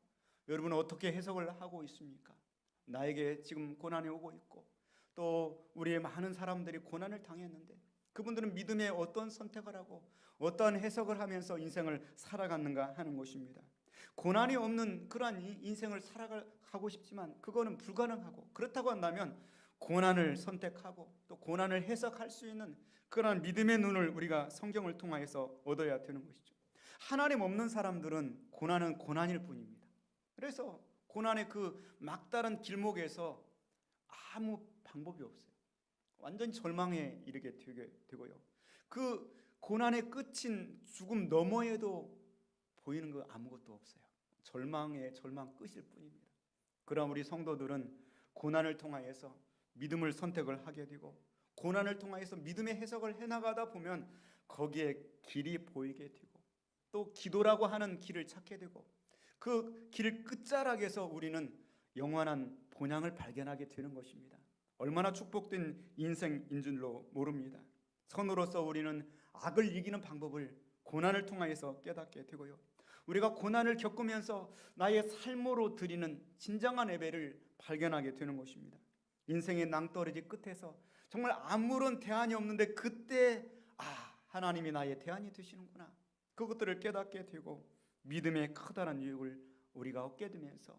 여러분은 어떻게 해석을 하고 있습니까? 나에게 지금 고난이 오고 있고 또 우리의 많은 사람들이 고난을 당했는데 그분들은 믿음의 어떤 선택을 하고 어떠한 해석을 하면서 인생을 살아갔는가 하는 것입니다. 고난이 없는 그러한 인생을 살아가고 싶지만 그거는 불가능하고, 그렇다고 한다면 고난을 선택하고 또 고난을 해석할 수 있는 그러한 믿음의 눈을 우리가 성경을 통하여서 얻어야 되는 것이죠. 하나님 없는 사람들은 고난은 고난일 뿐입니다. 그래서 고난의 그 막다른 길목에서 아무 방법이 없어요. 완전 절망에 이르게 되고요. 그 고난의 끝인 죽음 너머에도 보이는 거 아무것도 없어요. 절망의 절망 끝일 뿐입니다. 그러나 우리 성도들은 고난을 통하여서 믿음을 선택을 하게 되고 고난을 통하여서 믿음의 해석을 해나가다 보면 거기에 길이 보이게 되고 또 기도라고 하는 길을 찾게 되고 그 길 끝자락에서 우리는 영원한 본향을 발견하게 되는 것입니다. 얼마나 축복된 인생인 줄로 모릅니다. 선으로서 우리는 악을 이기는 방법을 고난을 통하여서 깨닫게 되고요. 우리가 고난을 겪으면서 나의 삶으로 드리는 진정한 예배를 발견하게 되는 것입니다. 인생의 낭떠러지 끝에서 정말 아무런 대안이 없는데 그때 하나님이 나의 대안이 되시는구나. 그것들을 깨닫게 되고 믿음의 커다란 유익을 우리가 얻게 되면서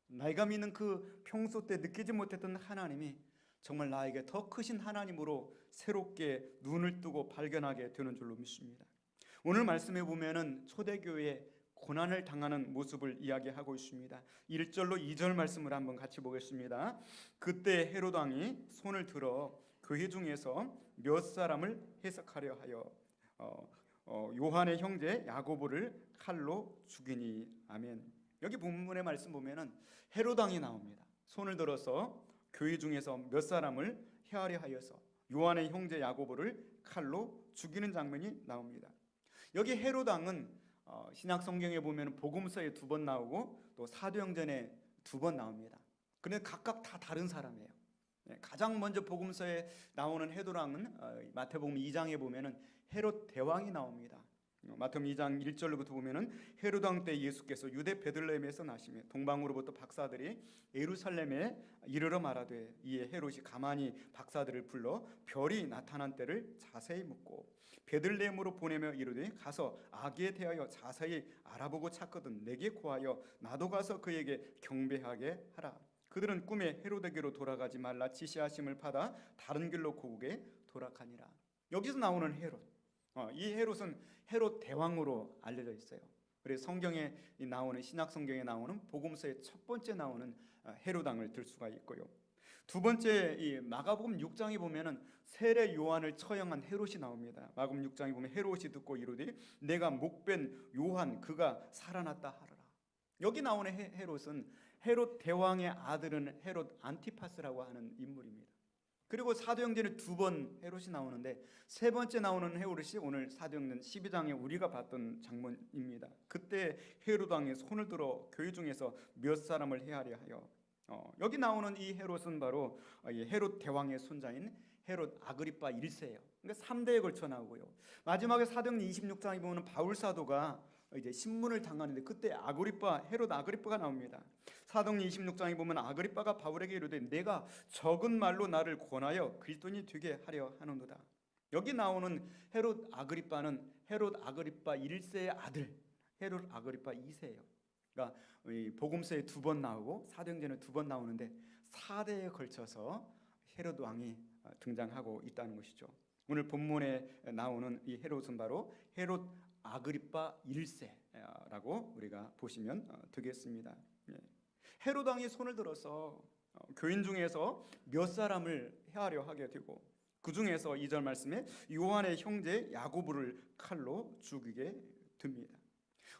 내가 믿는 그 평소 때 느끼지 못했던 하나님이 정말 나에게 더 크신 하나님으로 새롭게 눈을 뜨고 발견하게 되는 줄로 믿습니다. 오늘 말씀에 보면은 초대교회에 고난을 당하는 모습을 이야기하고 있습니다. 1절로 2절 말씀을 한번 같이 보겠습니다. 그때 헤롯 왕이 손을 들어 교회 중에서 몇 사람을 해석하려 하여 요한의 형제 야고보를 칼로 죽이니. 아멘. 여기 본문의 말씀 보면은 헤롯 왕이 나옵니다. 손을 들어서 교회 중에서 몇 사람을 해하려 하여서 요한의 형제 야고보를 칼로 죽이는 장면이 나옵니다. 여기 헤롯 왕은 신약 성경에 보면 복음서에 2번 나오고 또 사도행전에 2번 나옵니다. 그런데 각각 다 다른 사람이에요. 가장 먼저 복음서에 나오는 헤롯 왕은 마태복음 2장에 보면은 헤롯 대왕이 나옵니다. 마태복음 2장 1절로부터 보면은 헤롯 왕 때 예수께서 유대 베들레헴에서 나시며 동방으로부터 박사들이 예루살렘에 이르러 말하되 이에 헤롯이 가만히 박사들을 불러 별이 나타난 때를 자세히 묻고 베들레헴으로 보내며 이르되 가서 아기에 대하여 자세히 알아보고 찾거든 내게 고하여 나도 가서 그에게 경배하게 하라. 그들은 꿈에 헤롯에게로 돌아가지 말라 지시하심을 받아 다른 길로 고국에 돌아가니라. 여기서 나오는 헤롯, 이 헤롯은 헤롯 대왕으로 알려져 있어요. 그래서 성경에 나오는 신약 성경에 나오는 복음서의 첫 번째 나오는 헤롯 왕을 들 수가 있고요. 두 번째 이 마가복음 6장에 보면은 세례 요한을 처형한 헤롯이 나옵니다. 마가복음 6장에 보면 헤롯이 듣고 이르되 내가 목벤 요한 그가 살아났다 하더라. 여기 나오는 헤롯은 헤롯 대왕의 아들은 헤롯 안티파스라고 하는 인물입니다. 그리고 사도행전에 2번 헤롯이 나오는데 세 번째 나오는 헤롯이 오늘 사도행전 12장에 우리가 봤던 장면입니다. 그때 헤롯 왕이 손을 들어 교회 중에서 몇 사람을 해하려 하여 여기 나오는 이 헤롯은 바로 헤롯 대왕의 손자인 헤롯 아그리파 1세예요. 그러니까 3대에 걸쳐 나오고요. 마지막에 사도행전 26장에 보면 바울 사도가 이제 신문을 당하는데 그때 헤롯 아그리빠가 나옵니다. 사도행전 26장에 보면 아그리빠가 바울에게 이르되 내가 적은 말로 나를 권하여 그리스도인이 되게 하려 하는도다. 여기 나오는 헤롯 아그리빠는 헤롯 아그리빠 1세의 아들 헤롯 아그리빠 2세예요. 그러니까 복음서에 2번 나오고 사도행전에 2번 나오는데 4대에 걸쳐서 헤롯 왕이 등장하고 있다는 것이죠. 오늘 본문에 나오는 이 헤롯은 바로 헤롯 아그리빠 1세라고 우리가 보시면 되겠습니다. 헤롯 왕이 손을 들어서 교인 중에서 몇 사람을 해하려 하게 되고 그 중에서 2절 말씀에 요한의 형제 야고보를 칼로 죽이게 됩니다.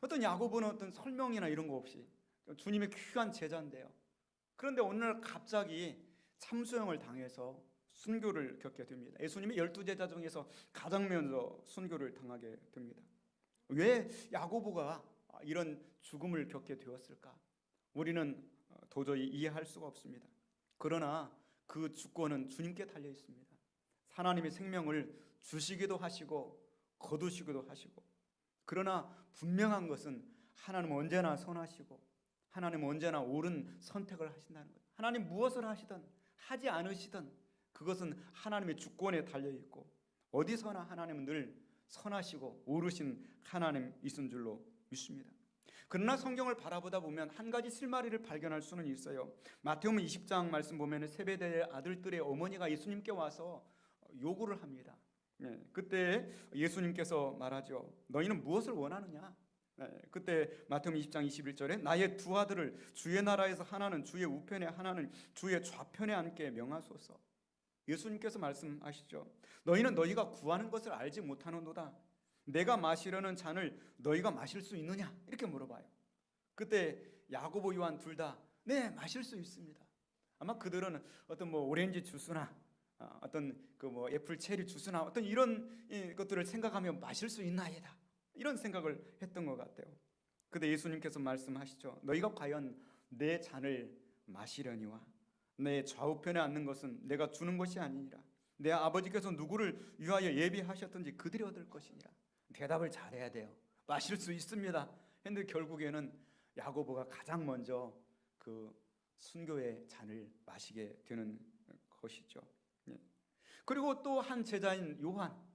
어떤 야고보는 어떤 설명이나 이런 거 없이 주님의 귀한 제자인데요. 그런데 어느 날 갑자기 참수형을 당해서 순교를 겪게 됩니다. 예수님이 12제자 중에서 가장 먼저 순교를 당하게 됩니다. 왜 야고보가 이런 죽음을 겪게 되었을까? 우리는 도저히 이해할 수가 없습니다. 그러나 그 주권은 주님께 달려 있습니다. 하나님의 생명을 주시기도 하시고 거두시기도 하시고, 그러나 분명한 것은 하나님은 언제나 선하시고 하나님은 언제나 옳은 선택을 하신다는 것. 하나님 무엇을 하시든 하지 않으시든 그것은 하나님의 주권에 달려 있고 어디서나 하나님은 늘 선하시고 옳으신 하나님이신 줄로 믿습니다. 그러나 성경을 바라보다 보면 한 가지 실마리를 발견할 수는 있어요. 마태복음 20장 말씀 보면 세베대의 아들들의 어머니가 예수님께 와서 요구를 합니다. 그때 예수님께서 말하죠. 너희는 무엇을 원하느냐? 그때 마태복음 20장 21절에 나의 두 아들을 주의 나라에서 하나는 주의 우편에 하나는 주의 좌편에 앉게 명하소서. 예수님께서 말씀하시죠. 너희는 너희가 구하는 것을 알지 못하는도다. 내가 마시려는 잔을 너희가 마실 수 있느냐? 이렇게 물어봐요. 그때 야고보 요한 둘 다 네, 마실 수 있습니다. 아마 그들은 어떤 뭐 오렌지 주스나 어떤 그 뭐 애플 체리 주스나 어떤 이런 것들을 생각하며 마실 수 있나이다, 이런 생각을 했던 것 같아요. 근데 예수님께서 말씀하시죠. 너희가 과연 내 잔을 마시려니와 내 좌우편에 앉는 것은 내가 주는 것이 아니니라. 내 아버지께서 누구를 위하여 예비하셨든지 그들이 얻을 것이니라. 대답을 잘해야 돼요. 마실 수 있습니다. 근데 결국에는 야고보가 가장 먼저 그 순교의 잔을 마시게 되는 것이죠. 그리고 또 한 제자인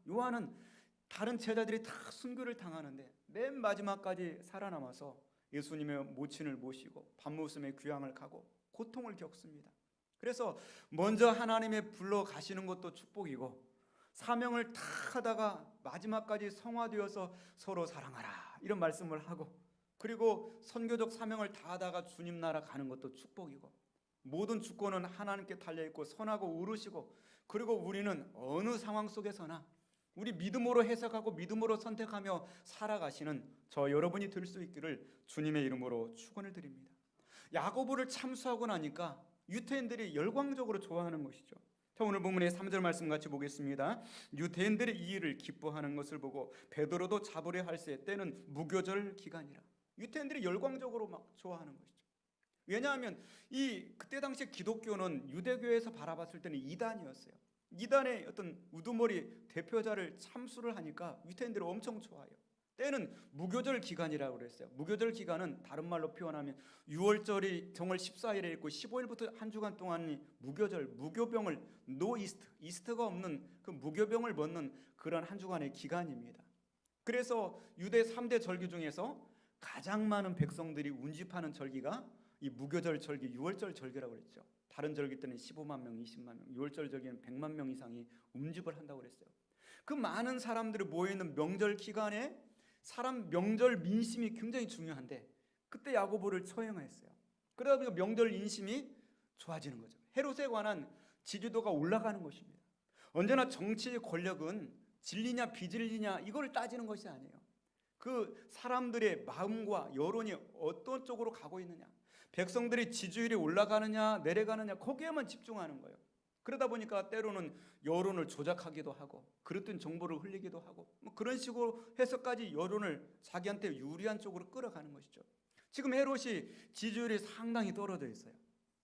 요한은 다른 제자들이 다 순교를 당하는데 맨 마지막까지 살아남아서 예수님의 모친을 모시고 밤모섬의 귀향을 가고 고통을 겪습니다. 그래서 먼저 하나님의 불러 가시는 것도 축복이고, 사명을 다 하다가 마지막까지 성화되어서 서로 사랑하라 이런 말씀을 하고, 그리고 선교적 사명을 다 하다가 주님 나라 가는 것도 축복이고, 모든 주권은 하나님께 달려있고 선하고 의로우시고, 그리고 우리는 어느 상황 속에서나 우리 믿음으로 해석하고 믿음으로 선택하며 살아가시는 저 여러분이 될 수 있기를 주님의 이름으로 축원을 드립니다. 야고보를 참수하고 나니까 유대인들이 열광적으로 좋아하는 것이죠. 자, 오늘 본문의 3절 말씀 같이 보겠습니다. 유대인들의 이 일을 기뻐하는 것을 보고 베드로도 잡으려 할세 때는 무교절 기간이라. 유대인들이 열광적으로 막 좋아하는 것이죠. 왜냐하면 그때 당시 기독교는 유대교에서 바라봤을 때는 이단이었어요. 이단의 어떤 우두머리 대표자를 참수를 하니까 유대인들이 엄청 좋아해요. 때는 무교절 기간이라고 그랬어요. 무교절 기간은 다른 말로 표현하면 6월절이 정월 14일에 있고 15일부터 한 주간 동안이 무교절, 무교병을 이스트가 없는 그 무교병을 벗는 그런 한 주간의 기간입니다. 그래서 유대 3대 절기 중에서 가장 많은 백성들이 운집하는 절기가 이 무교절 절기, 6월절 절기라고 그랬죠. 다른 절기 때는 15만 명, 20만 명, 6월절 절기는 100만 명 이상이 운집을 한다고 그랬어요. 그 많은 사람들이 모여있는 명절 기간에 사람 명절 민심이 굉장히 중요한데 그때 야고보를 처형했어요. 그러다 보니까 명절 인심이 좋아지는 거죠. 헤롯에 관한 지지도가 올라가는 것입니다. 언제나 정치의 권력은 진리냐 비진리냐 이걸 따지는 것이 아니에요. 그 사람들의 마음과 여론이 어떤 쪽으로 가고 있느냐, 백성들의 지지율이 올라가느냐 내려가느냐 거기에만 집중하는 거예요. 그러다 보니까 때로는 여론을 조작하기도 하고 그릇된 정보를 흘리기도 하고 뭐 그런 식으로 해서까지 여론을 자기한테 유리한 쪽으로 끌어가는 것이죠. 지금 헤롯이 지지율이 상당히 떨어져 있어요.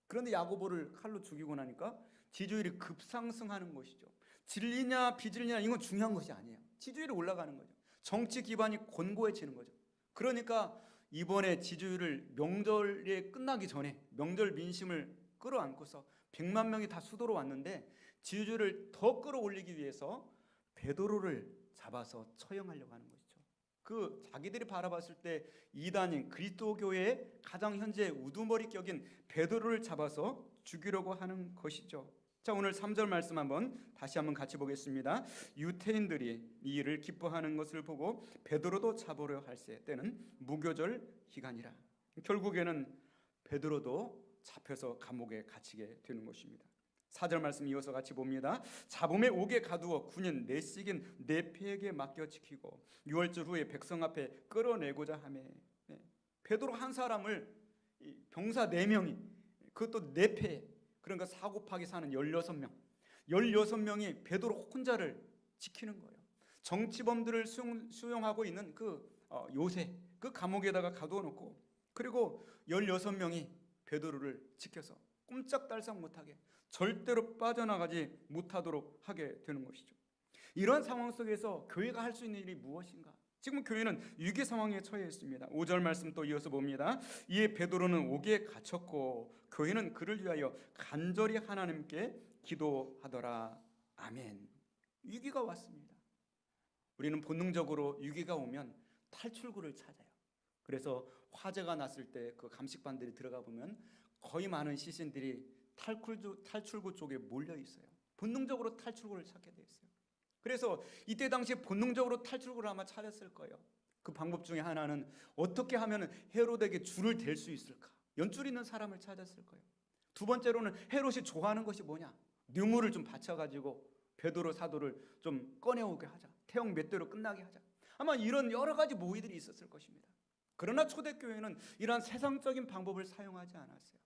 그런데 야고보를 칼로 죽이고 나니까 지지율이 급상승하는 것이죠. 진리냐 비진리냐 이건 중요한 것이 아니에요. 지지율이 올라가는 거죠. 정치 기반이 곤고해지는 거죠. 그러니까 이번에 지지율을 명절에 끝나기 전에 명절 민심을 끌어안고서 100만 명이 다 수도로 왔는데 지지율을 더 끌어올리기 위해서 베드로를 잡아서 처형하려고 하는 것이죠. 그 자기들이 바라봤을 때 이단인 그리스도교의 가장 현재 우두머리 격인 베드로를 잡아서 죽이려고 하는 것이죠. 자, 오늘 3절 말씀 다시 한번 같이 보겠습니다. 유대인들이 이 일을 기뻐하는 것을 보고 베드로도 잡으려 할세 때는 무교절 기간이라. 결국에는 베드로도 잡혀서 감옥에 갇히게 되는 것입니다. 4절 말씀 이어서 같이 봅니다. 잡음에 옥에 가두어 9년 내식인 네패에게 맡겨 지키고 6월절 후에 백성 앞에 끌어내고자 하매. 베드로 한 사람을 병사 4명이 그것도 네패, 그러니까 4 곱하기 4는 16명이 베드로 혼자를 지키는 거예요. 정치범들을 수용하고 있는 요새 그 감옥에다가 가두어 놓고, 그리고 16명이 베드로를 지켜서 꼼짝달싹 못하게 절대로 빠져나가지 못하도록 하게 되는 것이죠. 이런 상황 속에서 교회가 할 수 있는 일이 무엇인가? 지금 교회는 위기 상황에 처해 있습니다. 5절 말씀 또 이어서 봅니다. 이에 베드로는 옥에 갇혔고 교회는 그를 위하여 간절히 하나님께 기도하더라. 아멘. 위기가 왔습니다. 우리는 본능적으로 위기가 오면 탈출구를 찾아요. 그래서 화재가 났을 때 그 감식반들이 들어가 보면 거의 많은 시신들이 탈출구 쪽에 몰려 있어요. 본능적으로 탈출구를 찾게 돼 있어요. 그래서 이때 당시에 본능적으로 탈출구를 아마 찾았을 거예요. 그 방법 중에 하나는 어떻게 하면 헤롯에게 줄을 댈 수 있을까? 연줄 있는 사람을 찾았을 거예요. 두 번째로는 헤롯이 좋아하는 것이 뭐냐? 뇌물을 좀 바쳐가지고 베드로 사도를 좀 꺼내오게 하자. 태형 몇 대로 끝나게 하자. 아마 이런 여러 가지 모의들이 있었을 것입니다. 그러나 초대교회는 이러한 세상적인 방법을 사용하지 않았어요.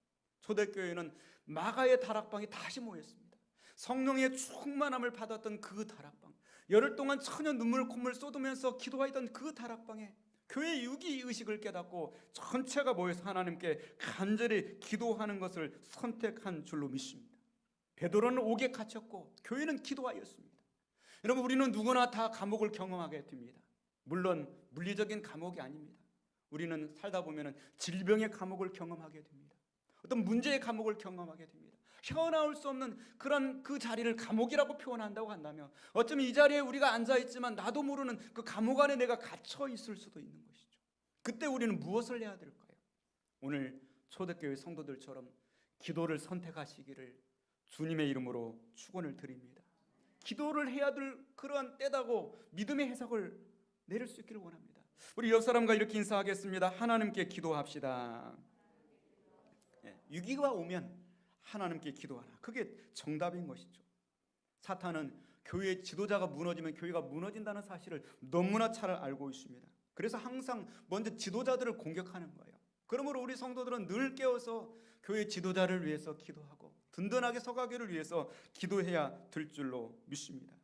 초대교회는 마가의 다락방이 다시 모였습니다. 성령의 충만함을 받았던 그 다락방, 열흘 동안 전혀 눈물 콧물 쏟으면서 기도하던 그 다락방에 교회 유기 의식을 깨닫고 전체가 모여서 하나님께 간절히 기도하는 것을 선택한 줄로 믿습니다. 베드로는 옥에 갇혔고 교회는 기도하였습니다. 여러분, 우리는 누구나 다 감옥을 경험하게 됩니다. 물론 물리적인 감옥이 아닙니다. 우리는 살다 보면 질병의 감옥을 경험하게 됩니다. 어떤 문제의 감옥을 경험하게 됩니다. 헤어나올 수 없는 그런 그 자리를 감옥이라고 표현한다고 한다면 어쩌면 이 자리에 우리가 앉아있지만 나도 모르는 그 감옥 안에 내가 갇혀 있을 수도 있는 것이죠. 그때 우리는 무엇을 해야 될까요? 오늘 초대교회 성도들처럼 기도를 선택하시기를 주님의 이름으로 축원을 드립니다. 기도를 해야 될 그러한 때다고 믿음의 해석을 내릴 수 있기를 원합니다. 우리 옆 사람과 이렇게 인사하겠습니다. 하나님께 기도합시다. 위기가 오면 하나님께 기도하라. 그게 정답인 것이죠. 사탄은 교회의 지도자가 무너지면 교회가 무너진다는 사실을 너무나 잘 알고 있습니다. 그래서 항상 먼저 지도자들을 공격하는 거예요. 그러므로 우리 성도들은 늘 깨어서 교회 지도자를 위해서 기도하고 든든하게 서가기를 위해서 기도해야 될 줄로 믿습니다.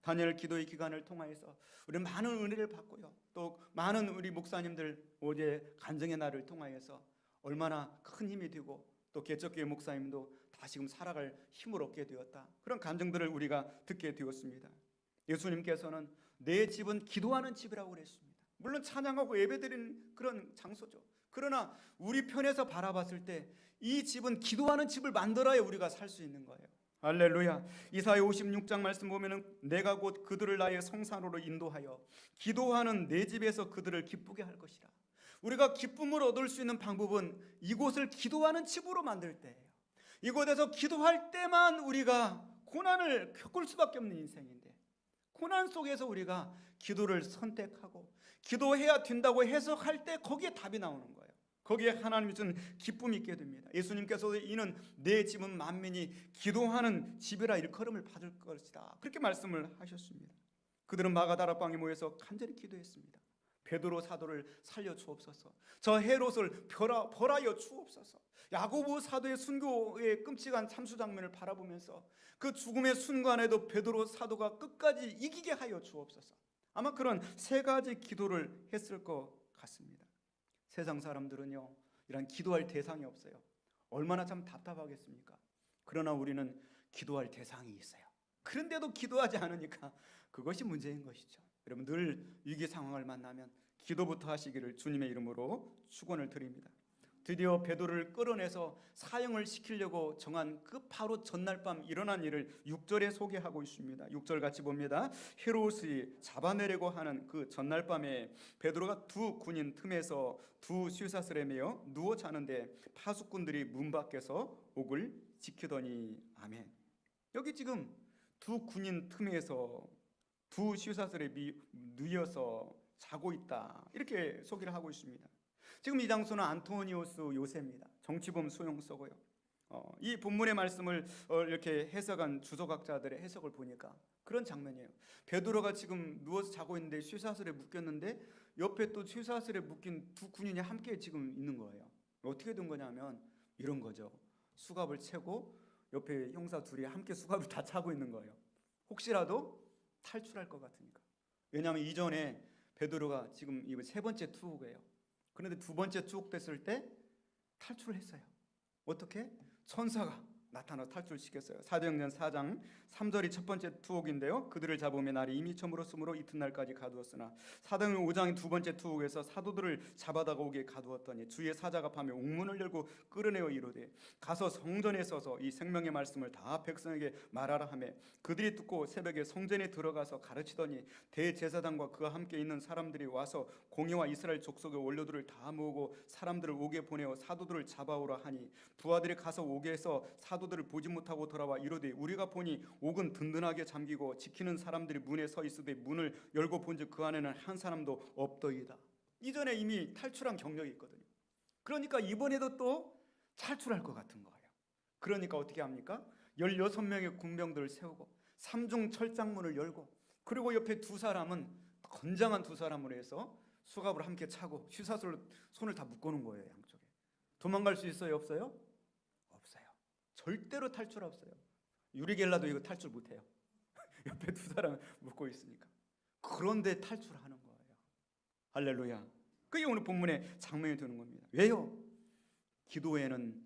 다니엘 기도의 기간을 통하여서 우리는 많은 은혜를 받고요. 또 많은 우리 목사님들 어제 간증의 날을 통하여서 얼마나 큰 힘이 되고 또 개척교회 목사님도 다시금 살아갈 힘을 얻게 되었다. 그런 간증들을 우리가 듣게 되었습니다. 예수님께서는 내 집은 기도하는 집이라고 그랬습니다. 물론 찬양하고 예배드리는 그런 장소죠. 그러나 우리 편에서 바라봤을 때 이 집은 기도하는 집을 만들어야 우리가 살 수 있는 거예요. 할렐루야. 이사야 56장 말씀 보면은 내가 곧 그들을 나의 성산으로 인도하여 기도하는 내 집에서 그들을 기쁘게 할 것이라. 우리가 기쁨을 얻을 수 있는 방법은 이곳을 기도하는 집으로 만들 때예요. 이곳에서 기도할 때만 우리가 고난을 겪을 수밖에 없는 인생인데, 고난 속에서 우리가 기도를 선택하고 기도해야 된다고 해석할 때 거기에 답이 나오는 거예요. 거기에 하나님이 준 기쁨이 있게 됩니다. 예수님께서도 이는 내 집은 만민이 기도하는 집이라 일컬음을 받을 것이다, 그렇게 말씀을 하셨습니다. 그들은 마가다락방에 모여서 간절히 기도했습니다. 베드로 사도를 살려 주옵소서. 저 헤롯을 벌하여 주옵소서. 야고보 사도의 순교의 끔찍한 참수 장면을 바라보면서 그 죽음의 순간에도 베드로 사도가 끝까지 이기게 하여 주옵소서. 아마 그런 세 가지 기도를 했을 것 같습니다. 세상 사람들은요, 이런 기도할 대상이 없어요. 얼마나 참 답답하겠습니까? 그러나 우리는 기도할 대상이 있어요. 그런데도 기도하지 않으니까 그것이 문제인 것이죠. 여러분, 늘 위기 상황을 만나면 기도부터 하시기를 주님의 이름으로 축원을 드립니다. 드디어 베드로를 끌어내서 사형을 시키려고 정한 그 바로 전날 밤 일어난 일을 6절에 소개하고 있습니다. 6절 같이 봅니다. 헤롯이 잡아내려고 하는 그 전날 밤에 베드로가 두 군인 틈에서 두 쇠사슬에 매여 누워 자는데 파수꾼들이 문 밖에서 옥을 지키더니. 아멘. 여기 지금 두 군인 틈에서 두 쇠사슬에 누워서 자고 있다, 이렇게 소개를 하고 있습니다. 지금 이 장소는 안토니우스 요새입니다. 정치범 소용서고요. 이 본문의 말씀을 이렇게 해석한 주석학자들의 해석을 보니까 그런 장면이에요. 베드로가 지금 누워서 자고 있는데 쇠사슬에 묶였는데 옆에 또 쇠사슬에 묶인 두 군인이 함께 지금 있는 거예요. 어떻게 된 거냐면 이런 거죠. 수갑을 채고 옆에 형사 둘이 함께 수갑을 다 차고 있는 거예요. 혹시라도 탈출할 것 같으니까. 왜냐하면 이전에 베드로가 지금 이번 세 번째 투옥이에요. 그런데 두 번째 투옥됐을 때 탈출을 했어요. 어떻게? 천사가 나타나 탈출시켰어요. 사도행전 4장 3절이 첫 번째 투옥인데요. 그들을 잡으면 날이 이미 저물었으므로 이튿날까지 가두었으나 사도행전 5장이 두 번째 투옥에서 사도들을 잡아다가 오게 가두었더니 주의 사자가 밤에 옥문을 열고 끌어내어 이르되 가서 성전에 서서 이 생명의 말씀을 다 백성에게 말하라 하며 그들이 듣고 새벽에 성전에 들어가서 가르치더니 대제사장과 그와 함께 있는 사람들이 와서 공회와 이스라엘 족속의 원로들을 다 모으고 사람들을 옥에 보내어 사도들을 잡아오라 하니 부하들이 가서 옥에서 사도들을 보지 못하고 돌아와 이르되 우리가 보니 옥은 든든하게 잠기고 지키는 사람들이 문에 서 있으되 문을 열고 본즉 그 안에는 한 사람도 없더이다. 이전에 이미 탈출한 경력이 있거든요. 그러니까 이번에도 또 탈출할 것 같은 거예요. 그러니까 어떻게 합니까? 16명의 군병들을 세우고 삼중 철장문을 열고 그리고 옆에 두 사람은 건장한 두 사람으로 해서 수갑을 함께 차고 쇠사슬로 손을 다 묶어놓은 거예요. 양쪽에. 도망갈 수 있어요? 없어요? 절대로 탈출 없어요. 유리겔라도 이거 탈출 못해요. 옆에 두 사람 묶고 있으니까. 그런데 탈출하는 거예요. 할렐루야. 그게 오늘 본문의 장면이 되는 겁니다. 왜요? 기도에는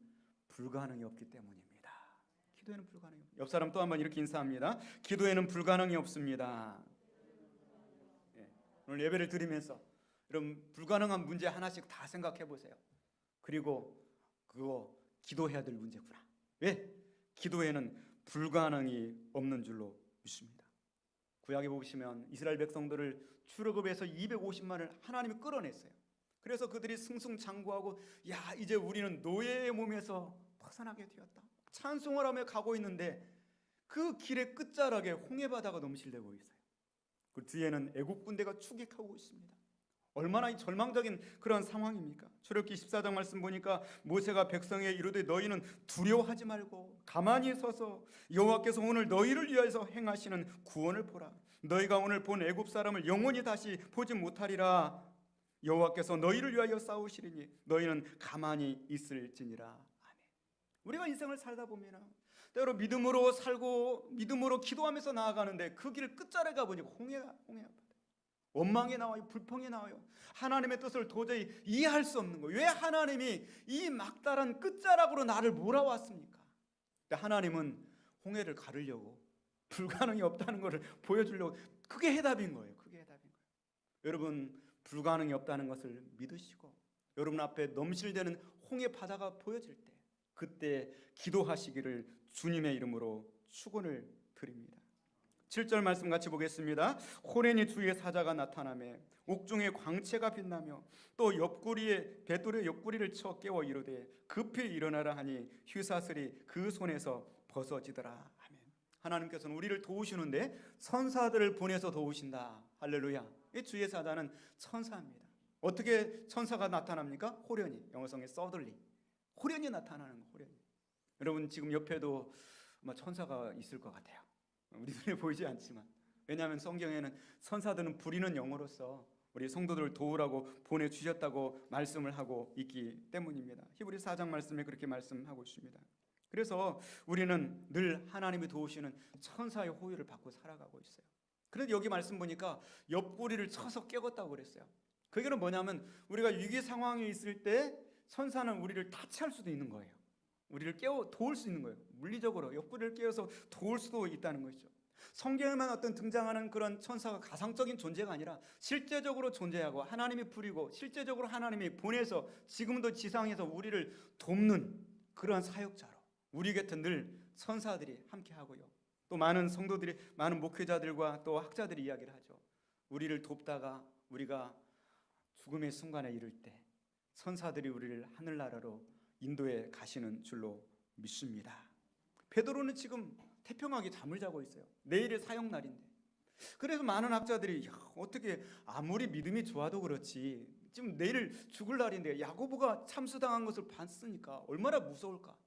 불가능이 없기 때문입니다. 기도에는 불가능이 없습니다. 옆 사람 또 한번 이렇게 인사합니다. 기도에는 불가능이 없습니다. 예, 오늘 예배를 드리면서 여러분 불가능한 문제 하나씩 다 생각해 보세요. 그리고 그거 기도해야 될 문제구나. 왜? 기도에는 불가능이 없는 줄로 믿습니다. 구약에 보시면 이스라엘 백성들을 출애굽에서 250만을 하나님이 끌어냈어요. 그래서 그들이 승승장구하고 야 이제 우리는 노예의 몸에서 벗어나게 되었다. 찬송을 하며 가고 있는데 그 길의 끝자락에 홍해바다가 넘실대고 있어요. 그 뒤에는 애국 군대가 추격하고 있습니다. 얼마나 절망적인 그런 상황입니까? 출애굽기 14장 말씀 보니까 모세가 백성에게 이르되 너희는 두려워하지 말고 가만히 서서 여호와께서 오늘 너희를 위하여서 행하시는 구원을 보라. 너희가 오늘 본 애굽 사람을 영원히 다시 보지 못하리라. 여호와께서 너희를 위하여 싸우시리니 너희는 가만히 있을지니라. 아멘. 우리가 인생을 살다 보면 때로 믿음으로 살고 믿음으로 기도하면서 나아가는데 그 길 끝자락에 가보니까 홍해가 원망이 나와요. 불평이 나와요. 하나님의 뜻을 도저히 이해할 수 없는 거예요. 왜 하나님이 이 막다른 끝자락으로 나를 몰아왔습니까? 근데 하나님은 홍해를 가르려고 불가능이 없다는 것을 보여주려고 그게 해답인 거예요. 그게 해답인 거예요. 여러분 불가능이 없다는 것을 믿으시고 여러분 앞에 넘실대는 홍해 바다가 보여질 때 그때 기도하시기를 주님의 이름으로 축원을 드립니다. 7절 말씀 같이 보겠습니다. 호렌이 주의 사자가 나타나매 옥중에 광채가 빛나며 또 옆구리에 배돌의 옆구리를 쳐 깨워 이르되 급히 일어나라 하니 휘사슬이 그 손에서 벗어지더라. 아멘. 하나님께서는 우리를 도우시는데 선사들을 보내서 도우신다. 할렐루야. 이 주의 사자는 천사입니다. 어떻게 천사가 나타납니까? 호련히, 영어성의 서들리. 호련히 나타나는 거. 호련히. 여러분 지금 옆에도 천사가 있을 것 같아요. 우리 눈에 보이지 않지만 왜냐하면 성경에는 천사들은 부리는 영으로서 우리 성도들을 도우라고 보내주셨다고 말씀을 하고 있기 때문입니다. 히브리 4장 말씀에 그렇게 말씀하고 있습니다. 그래서 우리는 늘 하나님이 도우시는 천사의 호의를 받고 살아가고 있어요. 그런데 여기 말씀 보니까 옆구리를 쳐서 깨웠다고 그랬어요. 그 얘기는 뭐냐면 우리가 위기 상황에 있을 때 천사는 우리를 타치할 수도 있는 거예요. 우리를 도울 수 있는 거예요. 물리적으로 옆구리를 깨워서 도울 수도 있다는 것이죠. 성경에만 어떤 등장하는 그런 천사가 가상적인 존재가 아니라 실제적으로 존재하고 하나님이 부리고 실제적으로 하나님이 보내서 지금도 지상에서 우리를 돕는 그러한 사역자로 우리 곁에 늘 천사들이 함께하고요. 또 많은 성도들이 많은 목회자들과 또 학자들이 이야기를 하죠. 우리를 돕다가 우리가 죽음의 순간에 이를 때 천사들이 우리를 하늘나라로 인도에 가시는 줄로 믿습니다. 베드로는 지금 태평하게 잠을 자고 있어요. 내일이 사형날인데. 그래서 많은 학자들이 어떻게 아무리 믿음이 좋아도 그렇지 지금 내일 죽을 날인데 야고보가 참수당한 것을 봤으니까 얼마나 무서울까.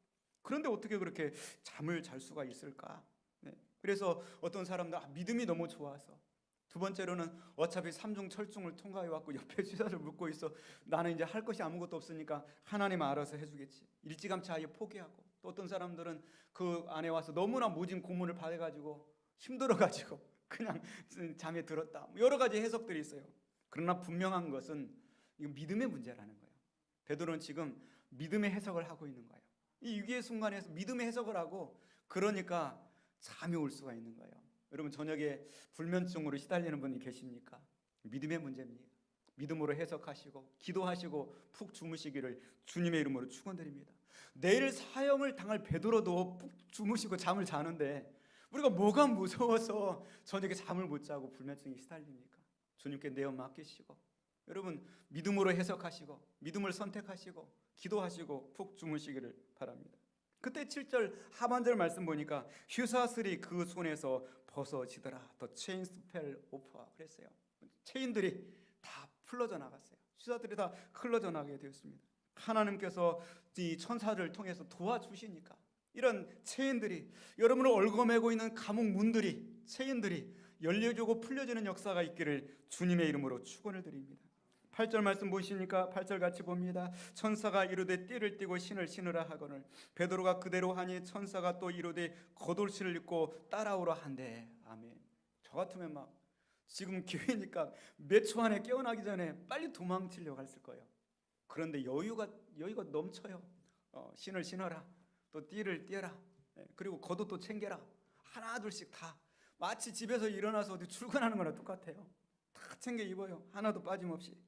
그런데 어떻게 그렇게 잠을 잘 수가 있을까. 네. 그래서 어떤 사람들 믿음이 너무 좋아서 두 번째로는 어차피 삼중철중을 통과해왔고 옆에 주사를 묶고 있어 나는 이제 할 것이 아무것도 없으니까 하나님 알아서 해주겠지. 일찌감치 아예 포기하고 또 어떤 사람들은 그 안에 와서 너무나 모진 고문을 받아가지고 힘들어가지고 그냥 잠에 들었다. 여러 가지 해석들이 있어요. 그러나 분명한 것은 이거 믿음의 문제라는 거예요. 베드로는 지금 믿음의 해석을 하고 있는 거예요. 이 위기의 순간에서 믿음의 해석을 하고 그러니까 잠이 올 수가 있는 거예요. 여러분 저녁에 불면증으로 시달리는 분이 계십니까? 믿음의 문제입니다. 믿음으로 해석하시고 기도하시고 푹 주무시기를 주님의 이름으로 축원드립니다. 내일 사형을 당할 베드로도 푹 주무시고 잠을 자는데 우리가 뭐가 무서워서 저녁에 잠을 못 자고 불면증에 시달립니까? 주님께 내어 맡기시고 여러분 믿음으로 해석하시고 믿음을 선택하시고 기도하시고 푹 주무시기를 바랍니다. 그때 7절 하반절 말씀 보니까 휘사슬이 그 손에서 벗어지더라. The chains fell off 그랬어요. 체인들이 다 풀러져 나갔어요. 휘사슬이 다 흘러져 나가게 되었습니다. 하나님께서 이 천사를 통해서 도와주시니까 이런 체인들이 여러분을 얽어매고 있는 감옥 문들이 체인들이 열려지고 풀려지는 역사가 있기를 주님의 이름으로 축원을 드립니다. 8절 말씀 보시니까 8절 같이 봅니다. 천사가 이르되 띠를 띠고 신을 신으라 하거늘 베드로가 그대로 하니 천사가 또 이르되 겉옷을 입고 따라오라 한대. 아멘. 저 같으면 막 지금 기회니까 몇 초 안에 깨어나기 전에 빨리 도망치려고 했을 거예요. 그런데 여유가 넘쳐요. 신을 신어라, 또 띠를 띠어라, 그리고 겉옷도 챙겨라. 하나 둘씩 다 마치 집에서 일어나서 어디 출근하는 거나 똑같아요. 다 챙겨 입어요. 하나도 빠짐없이.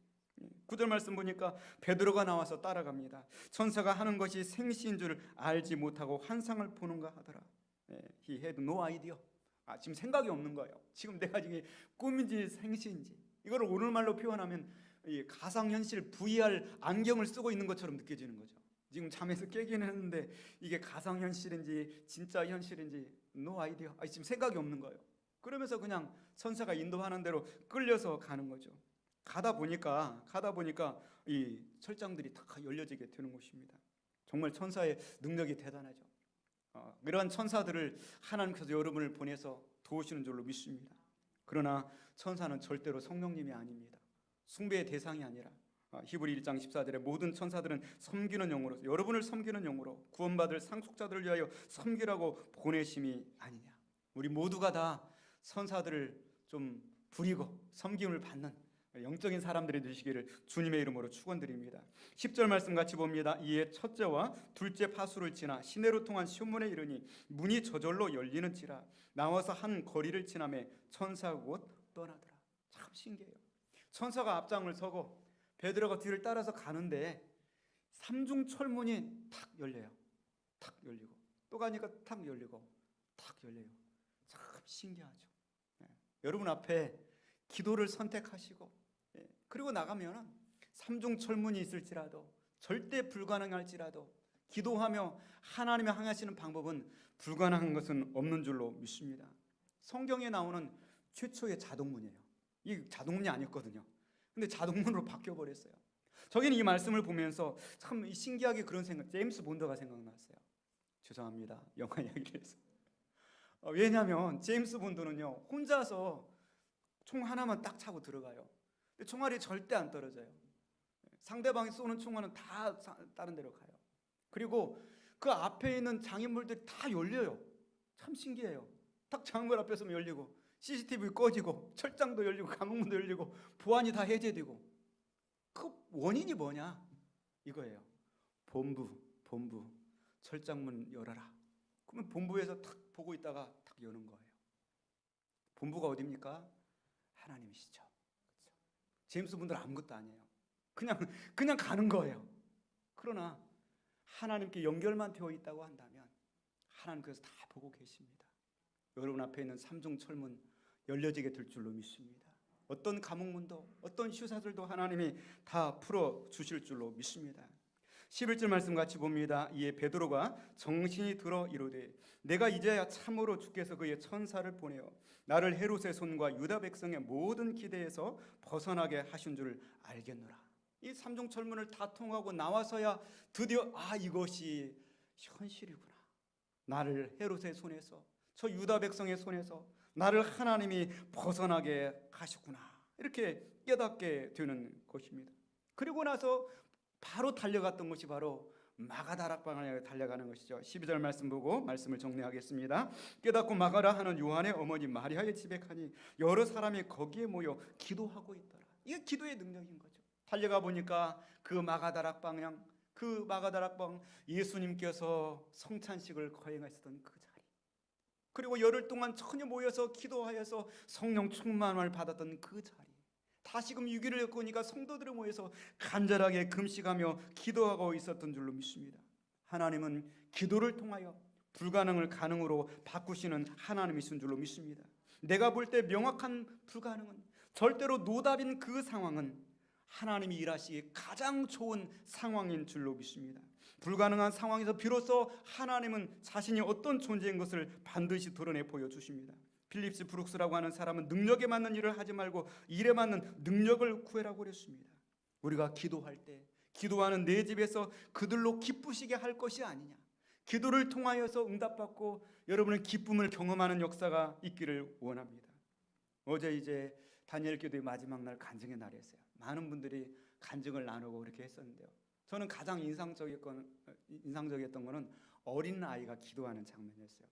9절 말씀 보니까 베드로가 나와서 따라갑니다. 천사가 하는 것이 생시인 줄 알지 못하고 환상을 보는가 하더라. He had no idea. 지금 생각이 없는 거예요. 지금 내가 이게 꿈인지 생시인지. 이걸 오늘말로 표현하면 이 가상현실 VR 안경을 쓰고 있는 것처럼 느껴지는 거죠. 지금 잠에서 깨기는 했는데 이게 가상현실인지 진짜 현실인지 no idea. 지금 생각이 없는 거예요. 그러면서 그냥 천사가 인도하는 대로 끌려서 가는 거죠. 가다 보니까 이 철장들이 다 열려지게 되는 것입니다. 정말 천사의 능력이 대단하죠. 이러한 천사들을 하나님께서 여러분을 보내서 도우시는 줄로 믿습니다. 그러나 천사는 절대로 성령님이 아닙니다. 숭배의 대상이 아니라 히브리 1장 14절에 모든 천사들은 섬기는 영으로 여러분을 섬기는 영으로 구원받을 상속자들을 위하여 섬기라고 보내심이 아니냐. 우리 모두가 다 천사들을 좀 부리고 섬김을 받는 영적인 사람들이 되시기를 주님의 이름으로 축원드립니다. 10절 말씀 같이 봅니다. 이에 첫째와 둘째 파수를 지나 시내로 통한 시온문에 이르니 문이 저절로 열리는지라 나와서 한 거리를 지나매 천사가 곧 떠나더라. 참 신기해요. 천사가 앞장을 서고 베드로가 뒤를 따라서 가는데 삼중 철문이 탁 열려요. 탁 열리고 또 가니까 탁 열리고 탁 열려요. 참 신기하죠. 여러분 앞에 기도를 선택하시고 그리고 나가면 삼중 철문이 있을지라도 절대 불가능할지라도 기도하며 하나님을 향하시는 방법은 불가능한 것은 없는 줄로 믿습니다. 성경에 나오는 최초의 자동문이에요. 이 자동문이 아니었거든요. 근데 자동문으로 바뀌어 버렸어요. 저기는 이 말씀을 보면서 참 신기하게 그런 생각, 제임스 본드가 생각났어요. 죄송합니다. 영화 이야기를 해서. 왜냐하면 제임스 본드는요 혼자서 총 하나만 딱 차고 들어가요. 근데 총알이 절대 안 떨어져요. 상대방이 쏘는 총알은 다 다른 데로 가요. 그리고 그 앞에 있는 장애물들이 다 열려요. 참 신기해요. 딱 장애물 앞에 서면 열리고 CCTV 꺼지고 철장도 열리고 감옥문도 열리고 보안이 다 해제되고 그 원인이 뭐냐 이거예요. 본부 철장문 열어라. 그러면 본부에서 탁 보고 있다가 탁 여는 거예요. 본부가 어디입니까? 하나님이시죠. 그렇죠? 제임스 분들은 아무것도 아니에요. 그냥 가는 거예요. 그러나 하나님께 연결만 되어 있다고 한다면 하나님께서 다 보고 계십니다. 여러분 앞에 있는 삼중 철문 열려지게 될 줄로 믿습니다. 어떤 감옥문도 어떤 휴사들도 하나님이 다 풀어 주실 줄로 믿습니다. 11절 말씀 같이 봅니다. 이에 베드로가 정신이 들어 이르되 내가 이제야 참으로 주께서 그의 천사를 보내어 나를 헤롯의 손과 유다 백성의 모든 기대에서 벗어나게 하신 줄 알겠노라. 이 삼중 철문을 다 통하고 나와서야 드디어 이것이 현실이구나. 나를 헤롯의 손에서 저 유다 백성의 손에서 나를 하나님이 벗어나게 하셨구나. 이렇게 깨닫게 되는 것입니다. 그리고 나서 바로 달려갔던 것이 바로 마가다락방을 달려가는 것이죠. 12절 말씀 보고 말씀을 정리하겠습니다. 깨닫고 마가라 하는 요한의 어머니 마리아의 집에 가니 여러 사람이 거기에 모여 기도하고 있더라. 이게 기도의 능력인 거죠. 달려가 보니까 그 마가다락방 예수님께서 성찬식을 거행하셨던 그 자리, 그리고 열흘 동안 전혀 모여서 기도하여서 성령 충만을 받았던 그 자리, 다시금 6일을 겪으니까 성도들이 모여서 간절하게 금식하며 기도하고 있었던 줄로 믿습니다. 하나님은 기도를 통하여 불가능을 가능으로 바꾸시는 하나님이신 줄로 믿습니다. 내가 볼 때 명확한 불가능은, 절대로 노답인 그 상황은 하나님이 일하시기 가장 좋은 상황인 줄로 믿습니다. 불가능한 상황에서 비로소 하나님은 자신이 어떤 존재인 것을 반드시 드러내 보여주십니다. 필립스 브룩스라고 하는 사람은 능력에 맞는 일을 하지 말고 일에 맞는 능력을 구해라고 그랬습니다. 우리가 기도할 때 기도하는 내 집에서 그들로 기쁘시게 할 것이 아니냐, 기도를 통하여서 응답받고 여러분의 기쁨을 경험하는 역사가 있기를 원합니다. 어제 이제 다니엘 기도의 마지막 날 간증의 날이었어요. 많은 분들이 간증을 나누고 그렇게 했었는데요. 저는 가장 인상적이었던 거는 어린 아이가 기도하는 장면이었어요.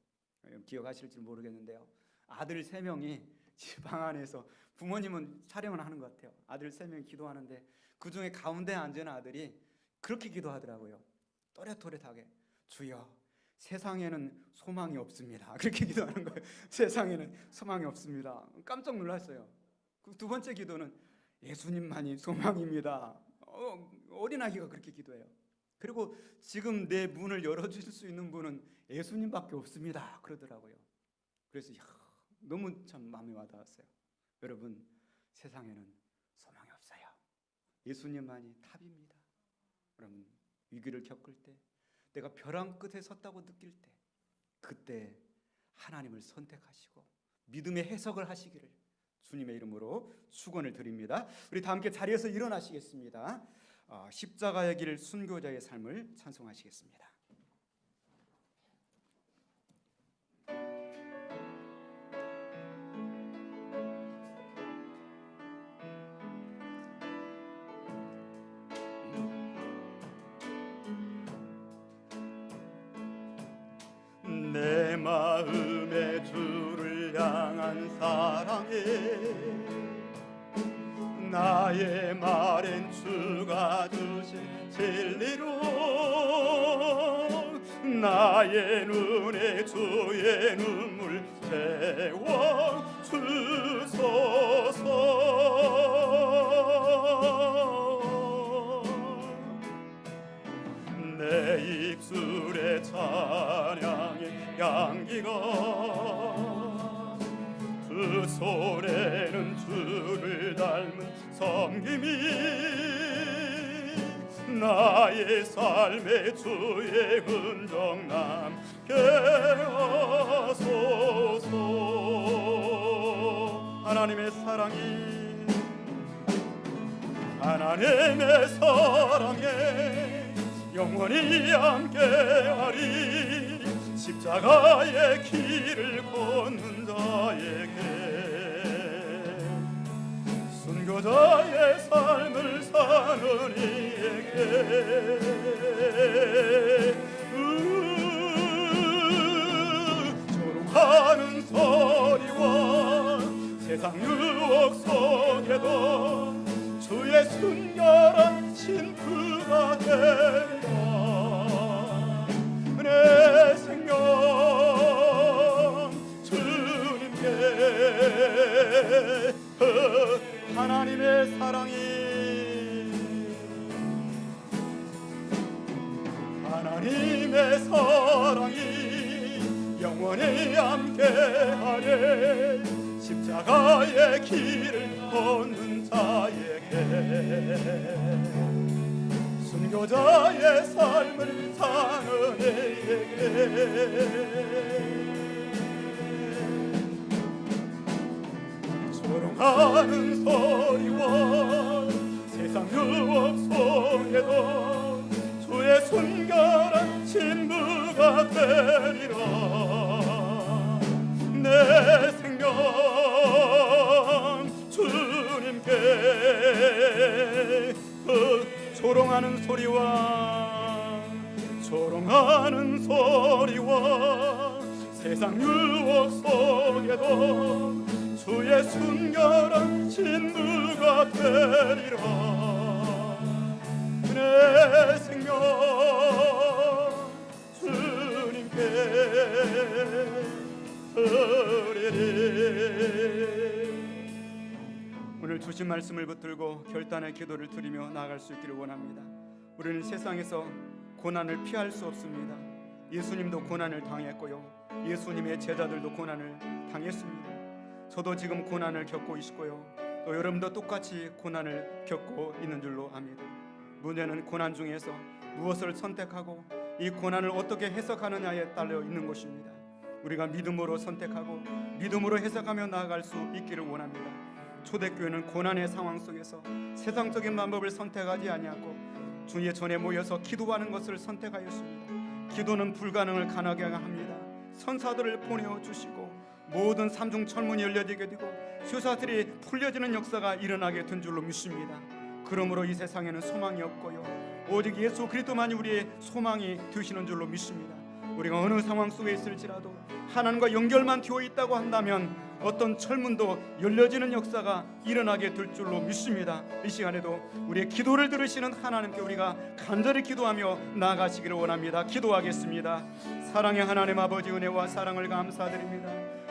기억하실지 모르겠는데요. 아들 3명이 집 방 안에서, 부모님은 촬영을 하는 것 같아요. 아들 3명이 기도하는데 그 중에 가운데 앉은 아들이 그렇게 기도하더라고요. 또렷또렷하게, 주여, 세상에는 소망이 없습니다. 그렇게 기도하는 거예요. 세상에는 소망이 없습니다. 깜짝 놀랐어요. 그 두 번째 기도는 예수님만이 소망입니다. 어린아이가 그렇게 기도해요. 그리고 지금 내 문을 열어주실 수 있는 분은 예수님밖에 없습니다. 그러더라고요. 그래서 너무 참 마음에 와닿았어요. 여러분, 세상에는 소망이 없어요. 예수님만이 답입니다. 여러분, 위기를 겪을 때, 내가 벼랑 끝에 섰다고 느낄 때, 그때 하나님을 선택하시고 믿음의 해석을 하시기를 주님의 이름으로 축원을 드립니다. 우리 다 함께 자리에서 일어나시겠습니다. 십자가의 길, 순교자의 삶을 찬송하시겠습니다. 내 마음의 주를 향한 사랑에 나의 말엔 주가 주신 진리로 나의 눈에 주의 눈물 채워 주소서. 내 입술의 찬양의 향기가 그 손에는 주를 닮은 섬김이 나의 삶에 주의 흔적 남게 하소서. 하나님의 사랑이 영원히 함께하리. 십자가의 길을 걷는 자에게, 순교자의 삶을 사는 이에게 조롱하는 소리와 세상 유혹 속에도 주의 순결한 신부가 되리라. 내 생명 주님께. 하나님의 사랑이 영원히 함께하리. 십자가의 길을 걷는 자에게, 순교자의 삶을 사는 이에게 조롱하는 소리와 세상 유혹 속에도 주의 순결한 신부가 되리라. 내 생명 주님께. 조롱하는 소리와 세상 유혹 속에도 주의 순결한 신부가 되리라. 내 생명 주님께 드리리. 오늘 주신 말씀을 붙들고 결단의 기도를 드리며 나아갈 수 있기를 원합니다. 우리는 세상에서 고난을 피할 수 없습니다. 예수님도 고난을 당했고요, 예수님의 제자들도 고난을 당했습니다. 저도 지금 고난을 겪고 있고요, 또 여러분도 똑같이 고난을 겪고 있는 줄로 압니다. 문제는 고난 중에서 무엇을 선택하고 이 고난을 어떻게 해석하느냐에 달려 있는 것입니다. 우리가 믿음으로 선택하고 믿음으로 해석하며 나아갈 수 있기를 원합니다. 초대교회는 고난의 상황 속에서 세상적인 방법을 선택하지 아니하고 주의 전에 모여서 기도하는 것을 선택하였습니다. 기도는 불가능을 가능하게 합니다. 선사들을 보내주시고 모든 삼중 천문이 열려지게 되고 수사들이 풀려지는 역사가 일어나게 된 줄로 믿습니다. 그러므로 이 세상에는 소망이 없고요, 오직 예수 그리스도만이 우리의 소망이 되시는 줄로 믿습니다. 우리가 어느 상황 속에 있을지라도 하나님과 연결만 되어 있다고 한다면 어떤 철문도 열려지는 역사가 일어나게 될 줄로 믿습니다. 이 시간에도 우리의 기도를 들으시는 하나님께 우리가 간절히 기도하며 나아가시기를 원합니다. 기도하겠습니다. 사랑의 하나님 아버지, 은혜와 사랑을 감사드립니다.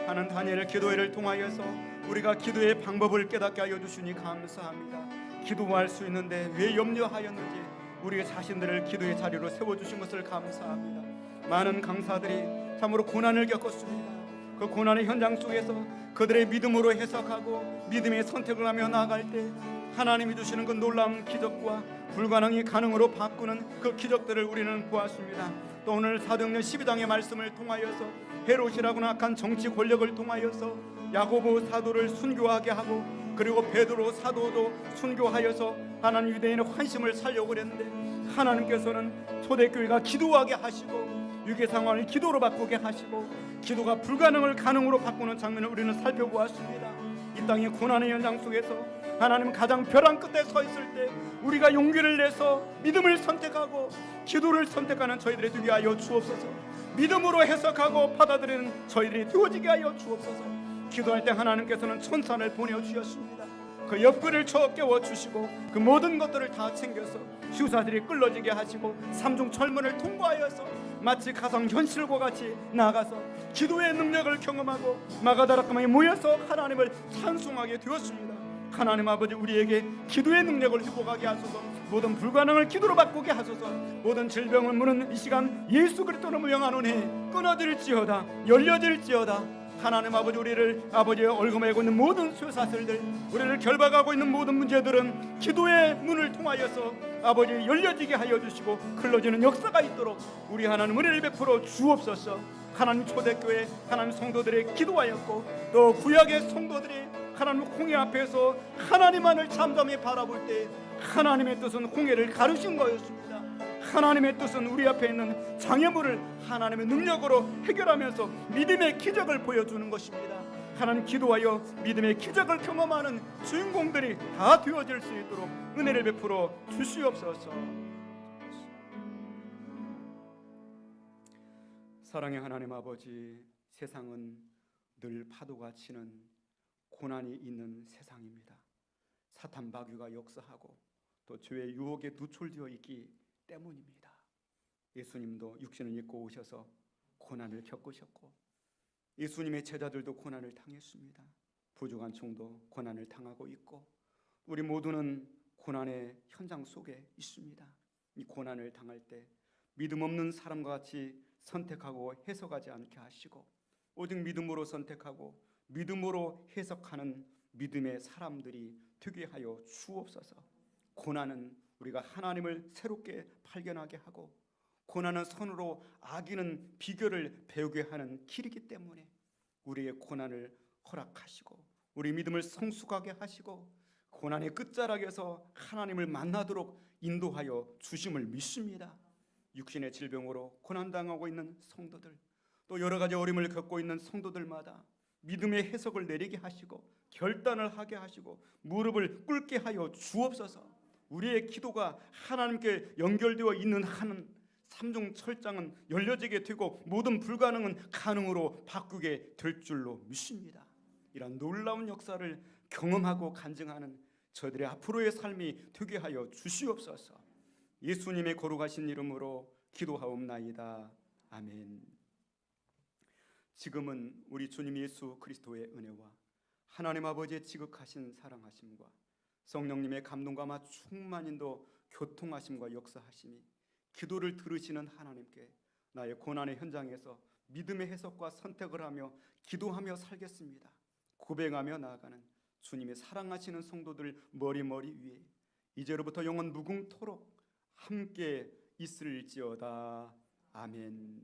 하는 다니엘의 기도회를 통하여서 우리가 기도의 방법을 깨닫게 하여 주시니 감사합니다. 기도할 수 있는데 왜 염려하였는지 우리 자신들을 기도의 자리로 세워주신 것을 감사합니다. 많은 강사들이 참으로 고난을 겪었습니다. 그 고난의 현장 속에서 그들의 믿음으로 해석하고 믿음의 선택을 하며 나아갈 때 하나님이 주시는 그 놀라운 기적과 불가능이 가능으로 바꾸는 그 기적들을 우리는 보았습니다. 또 오늘 사도행전 12장의 말씀을 통하여서 헤롯이라고 악한 정치 권력을 통하여서 야고보 사도를 순교하게 하고, 그리고 베드로 사도도 순교하여서 하나님 유대인의 환심을 살려고 그랬는데 하나님께서는 초대교회가 기도하게 하시고 위기 상황을 기도로 바꾸게 하시고 기도가 불가능을 가능으로 바꾸는 장면을 우리는 살펴보았습니다. 이 땅의 고난의 현장 속에서 하나님 가장 벼랑 끝에 서 있을 때 우리가 용기를 내서 믿음을 선택하고 기도를 선택하는 저희들이 되게 하여 주옵소서. 믿음으로 해석하고 받아들이는 저희들이 되어지게 하여 주옵소서. 기도할 때 하나님께서는 천사를 보내주셨습니다. 그 옆구리를 쳐 깨워주시고 그 모든 것들을 다 챙겨서 수사들이 끌어지게 하시고 삼중 철문을 통과하여서 마치 가상현실과 같이 나아가서 기도의 능력을 경험하고 마가다락방에 모여서 하나님을 찬송하게 되었습니다. 하나님 아버지, 우리에게 기도의 능력을 회복하게 하소서. 모든 불가능을 기도로 바꾸게 하소서. 모든 질병을 무는 이 시간 예수 그리스도로 명하노니 끊어질지어다, 열려질지어다. 하나님 아버지, 우리를 아버지의 얼굴매고 있는 모든 쇠사슬들, 우리를 결박하고 있는 모든 문제들은 기도의 문을 통하여서 아버지 열려지게 하여 주시고 흘러지는 역사가 있도록 우리 하나님 은혜를 베풀어 주옵소서. 하나님 초대교회 하나님 성도들이 기도하였고 또 구약의 성도들이 하나님 홍해 앞에서 하나님만을 잠잠히 바라볼 때 하나님의 뜻은 홍해를 가르신 거였습니다. 하나님의 뜻은 우리 앞에 있는 장애물을 하나님의 능력으로 해결하면서 믿음의 기적을 보여주는 것입니다. 하나님, 기도하여 믿음의 기적을 경험하는 주인공들이 다 되어질 수 있도록 은혜를 베풀어 주시옵소서. 사랑의 하나님 아버지, 세상은 늘 파도가 치는 고난이 있는 세상입니다. 사탄 마귀가 역사하고 또 죄의 유혹에 노출되어 있기 때문입니다. 예수님도 육신을 입고 오셔서 고난을 겪으셨고 예수님의 제자들도 고난을 당했습니다. 부족한 종도 고난을 당하고 있고 우리 모두는 고난의 현장 속에 있습니다. 이 고난을 당할 때 믿음 없는 사람과 같이 선택하고 해석하지 않게 하시고 오직 믿음으로 선택하고 믿음으로 해석하는 믿음의 사람들이 되게 하여 주옵소서. 고난은 우리가 하나님을 새롭게 발견하게 하고 고난은 선으로 악인은 비결을 배우게 하는 길이기 때문에 우리의 고난을 허락하시고 우리 믿음을 성숙하게 하시고 고난의 끝자락에서 하나님을 만나도록 인도하여 주심을 믿습니다. 육신의 질병으로 고난당하고 있는 성도들, 또 여러 가지 어려움을 겪고 있는 성도들마다 믿음의 해석을 내리게 하시고 결단을 하게 하시고 무릎을 꿇게 하여 주옵소서. 우리의 기도가 하나님께 연결되어 있는 한은 삼중 철장은 열려지게 되고 모든 불가능은 가능으로 바꾸게 될 줄로 믿습니다. 이런 놀라운 역사를 경험하고 간증하는 저희들의 앞으로의 삶이 되게 하여 주시옵소서. 예수님의 거룩하신 이름으로 기도하옵나이다. 아멘. 지금은 우리 주님 예수 그리스도의 은혜와 하나님 아버지의 지극하신 사랑하심과 성령님의 감동과 충만인도 교통하심과 역사하심이 기도를 들으시는 하나님께 나의 고난의 현장에서 믿음의 해석과 선택을 하며 기도하며 살겠습니다. 고백하며 나아가는 주님의 사랑하시는 성도들 머리머리 위에 이제로부터 영원 무궁토록 함께 있을지어다. 아멘.